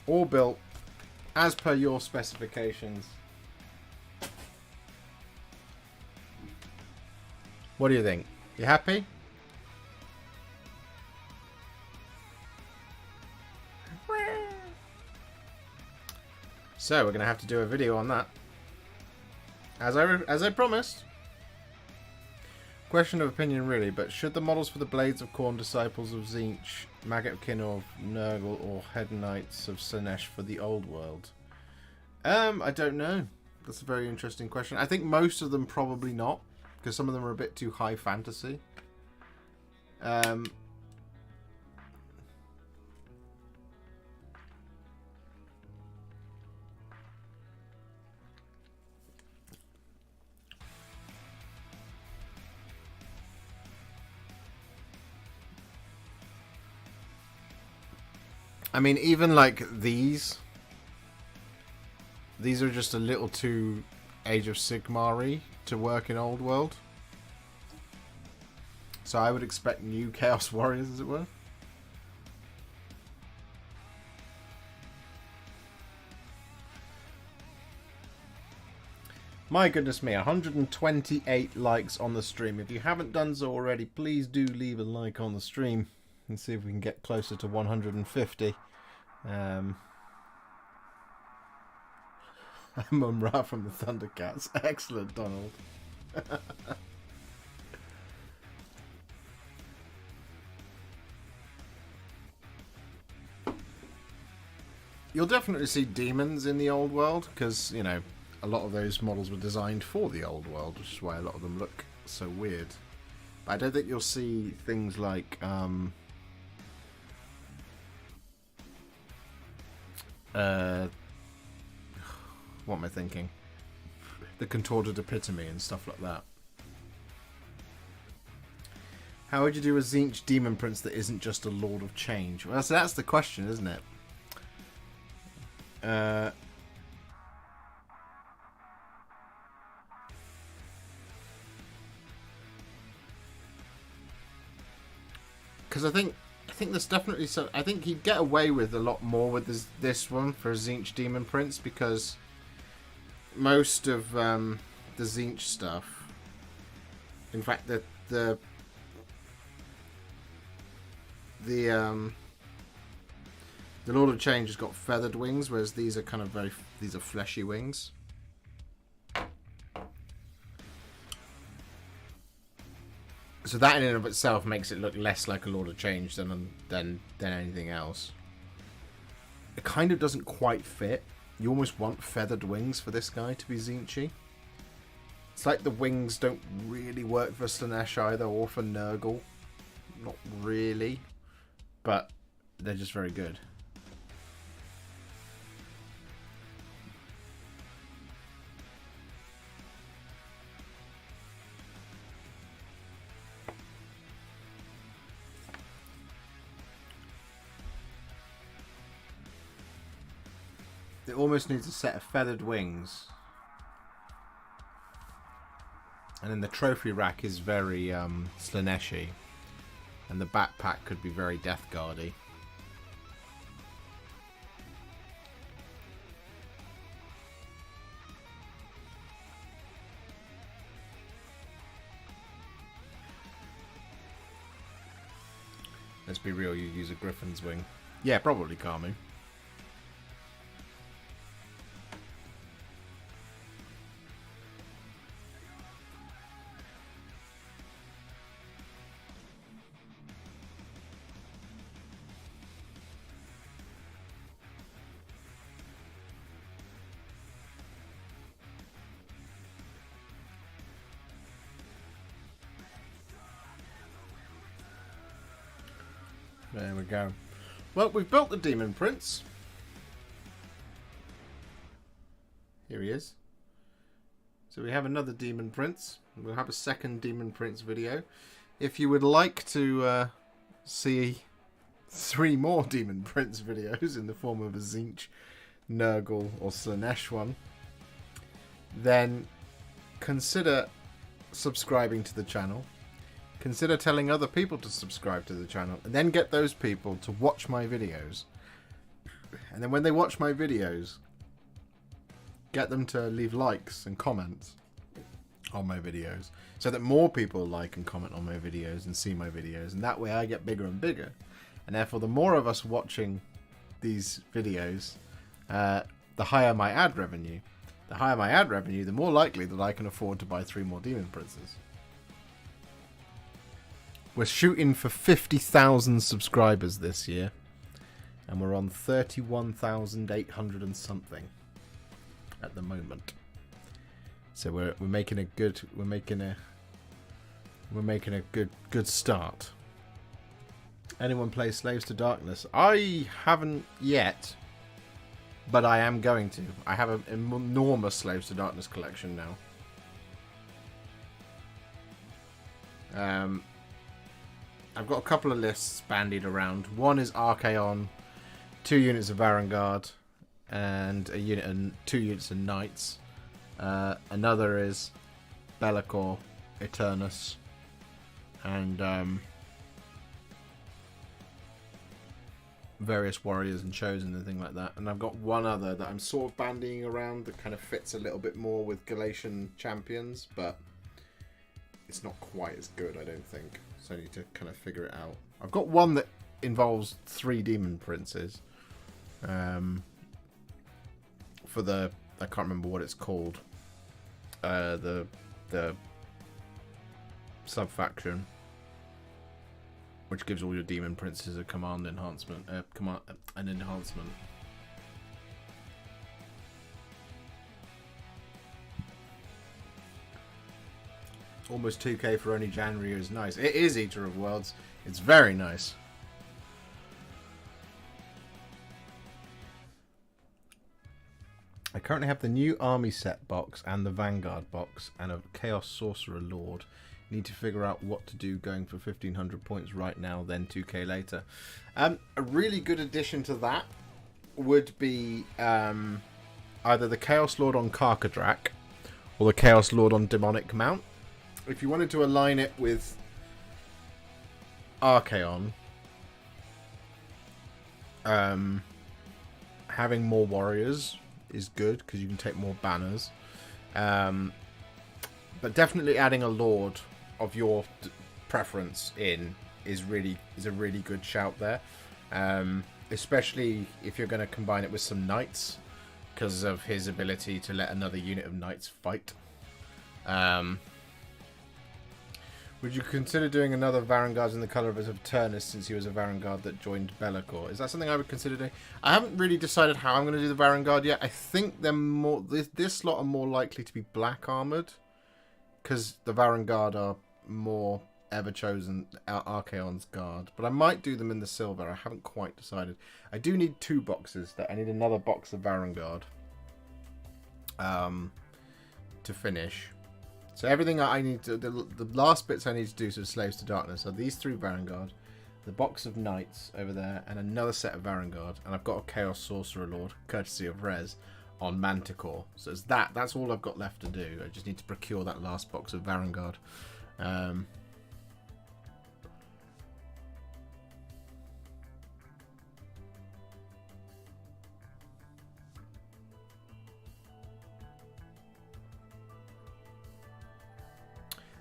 All built as per your specifications. What do you think? You happy? So we're going to have to do a video on that, as I promised. Question of opinion, really, but should the models for the Blades of Khorne, Disciples of Tzeentch, Magat of Kinor, Nurgle, or Head Knights of Slaanesh for the Old World? I don't know. That's a very interesting question. I think most of them probably not, because some of them are a bit too high fantasy. I mean, even like these are just a little too Age of Sigmar-y to work in Old World. So I would expect new Chaos Warriors, as it were. My goodness me, 128 likes on the stream. If you haven't done so already, please do leave a like on the stream and see if we can get closer to 150. Mum-Ra from the Thundercats. Excellent, Donald. You'll definitely see demons in the Old World, because, you know, a lot of those models were designed for the Old World, which is why a lot of them look so weird. But I don't think you'll see things like what am I thinking? The contorted epitome and stuff like that. How would you do a Tzeentch Demon Prince that isn't just a Lord of Change? Well, so that's the question, isn't it? Because I think there's definitely some. I think he'd get away with a lot more with this one for a Tzeentch Demon Prince, because most of the Tzeentch stuff, in fact, the Lord of Change has got feathered wings, whereas these are kind of these are fleshy wings. So that in and of itself makes it look less like a Lord of Change than anything else. It kind of doesn't quite fit. You almost want feathered wings for this guy to be Tzeentchy. It's like the wings don't really work for Slaanesh either, or for Nurgle. Not really. But they're just very good. It almost needs a set of feathered wings. And then the trophy rack is very Slaanesh-y. And the backpack could be very Death Guard-y. Let's be real, you use a Griffin's wing. Yeah, probably, Carmu. There we go. Well, we've built the Demon Prince. Here he is. So we have another Demon Prince. We'll have a second Demon Prince video. If you would like to see 3 more Demon Prince videos in the form of a Tzeentch, Nurgle or Slaanesh one, then consider subscribing to the channel. Consider telling other people to subscribe to the channel, and then get those people to watch my videos. And then when they watch my videos, get them to leave likes and comments on my videos, so that more people like and comment on my videos and see my videos, and that way I get bigger and bigger. And therefore, the more of us watching these videos, the higher my ad revenue. The higher my ad revenue, the more likely that I can afford to buy 3 more Demon Princes. We're shooting for 50,000 subscribers this year, and we're on 31,800 and something at the moment. So we're making a good good start. Anyone play Slaves to Darkness? I haven't yet, but I am going to. I have an enormous Slaves to Darkness collection now. I've got a couple of lists bandied around. One is Archaon, 2 units of Varangard, and 2 units of Knights. Another is Be'lakor, Eternus, and various warriors and chosen and things like that. And I've got one other that I'm sort of bandying around that kind of fits a little bit more with Galatian champions, but it's not quite as good, I don't think. So I need to kind of figure it out. I've got one that involves 3 Demon Princes. For the... I can't remember what it's called. The sub-faction. Which gives all your Demon Princes a command enhancement. An enhancement. Almost 2k for only January is nice. It is Eater of Worlds. It's very nice. I currently have the new army set box and the Vanguard box and a Chaos Sorcerer Lord. Need to figure out what to do going for 1500 points right now, then 2k later. A really good addition to that would be either the Chaos Lord on Karkadrak or the Chaos Lord on Demonic Mount. If you wanted to align it with Archaon, having more warriors is good because you can take more banners. But definitely adding a Lord of your preference in is a really good shout there. Especially if you're going to combine it with some knights, because of his ability to let another unit of knights fight. Would you consider doing another Varangard in the colour of Avernus, since he was a Varangard that joined Be'lakor? Is that something I would consider doing? I haven't really decided how I'm going to do the Varangard yet. I think they're more this lot are more likely to be black armoured, because the Varangard are more Everchosen Archaon's Guard. But I might do them in the silver. I haven't quite decided. I do need 2 boxes. I need another box of Varangard to finish. So everything I need to... The last bits I need to do to Slaves to Darkness are these 3 Varangard, the box of Knights over there, and another set of Varangard. And I've got a Chaos Sorcerer Lord, courtesy of Rez, on Manticore. So it's that's all I've got left to do. I just need to procure that last box of Varangard.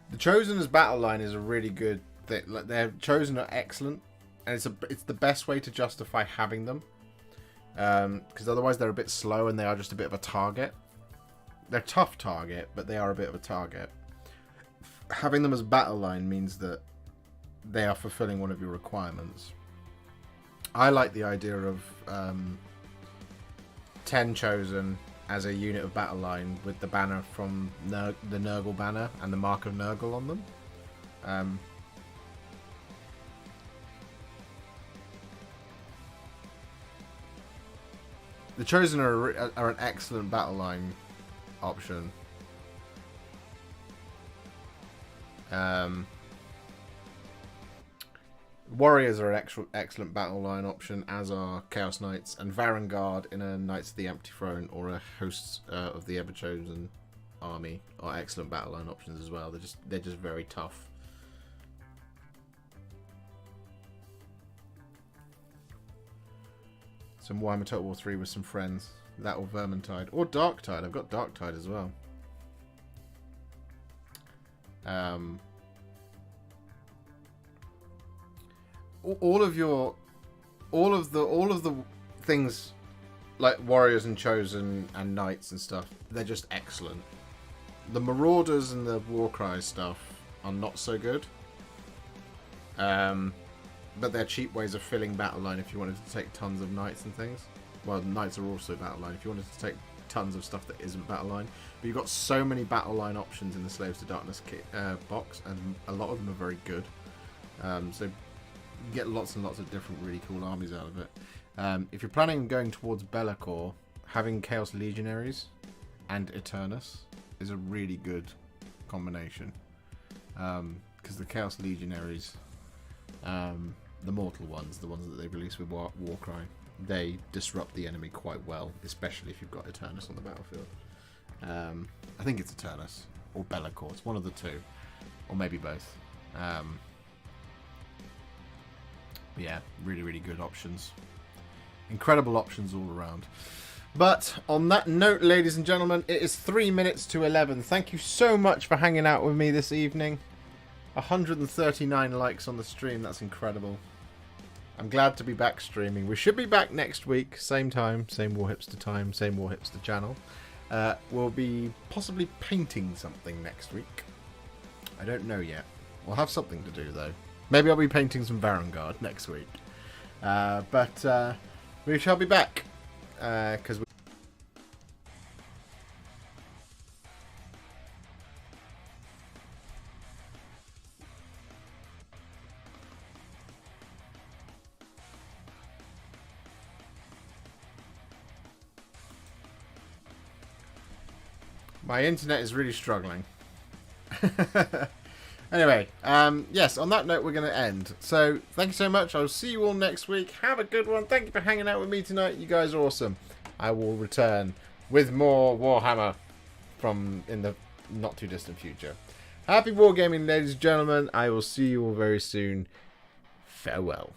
The Chosen's battle line is a really good thing. Like, their Chosen are excellent, and it's the best way to justify having them. Because otherwise they're a bit slow and they are just a bit of a target. They're a tough target, but they are a bit of a target. Having them as battle line means that they are fulfilling one of your requirements. I like the idea of 10 Chosen as a unit of battle line with the banner from the Nurgle banner and the mark of Nurgle on them. The Chosen are an excellent battle line option. Warriors are an excellent battle line option, as are Chaos Knights, and Varangard in a Knights of the Empty Throne or a Hosts of the Everchosen army are excellent battle line options as well. They're just very tough. Some Warhammer Total War 3 with some friends. That or Vermintide. Or Darktide. I've got Darktide as well. All of the things like Warriors and Chosen and Knights and stuff, they're just excellent. The Marauders and the Warcry stuff are not so good. But they're cheap ways of filling battle line if you wanted to take tons of Knights and things. Well, Knights are also battle line if you wanted to take tons of stuff that isn't battle line. But you've got so many battle line options in the Slaves to Darkness box, and a lot of them are very good. So you get lots and lots of different really cool armies out of it. If you're planning on going towards Be'lakor, having Chaos Legionaries and Eternus is a really good combination. Because the Chaos Legionaries, the mortal ones, the ones that they release with Warcry, they disrupt the enemy quite well, especially if you've got Eternus on the battlefield. I think it's Eternus or Be'lakor. It's one of the two, or maybe both. But yeah, really, really good options. Incredible options all around. But on that note, ladies and gentlemen, it is 3 minutes to 11. Thank you so much for hanging out with me this evening. 139 likes on the stream. That's incredible. I'm glad to be back streaming. We should be back next week. Same time, same Warhipster time, same Warhipster channel. We'll be possibly painting something next week. I don't know yet. We'll have something to do, though. Maybe I'll be painting some Varangard next week. But we shall be back. Because My internet is really struggling. Anyway, yes, on that note, we're going to end. So, thank you so much. I'll see you all next week. Have a good one. Thank you for hanging out with me tonight. You guys are awesome. I will return with more Warhammer from in the not too distant future. Happy wargaming, ladies and gentlemen. I will see you all very soon. Farewell.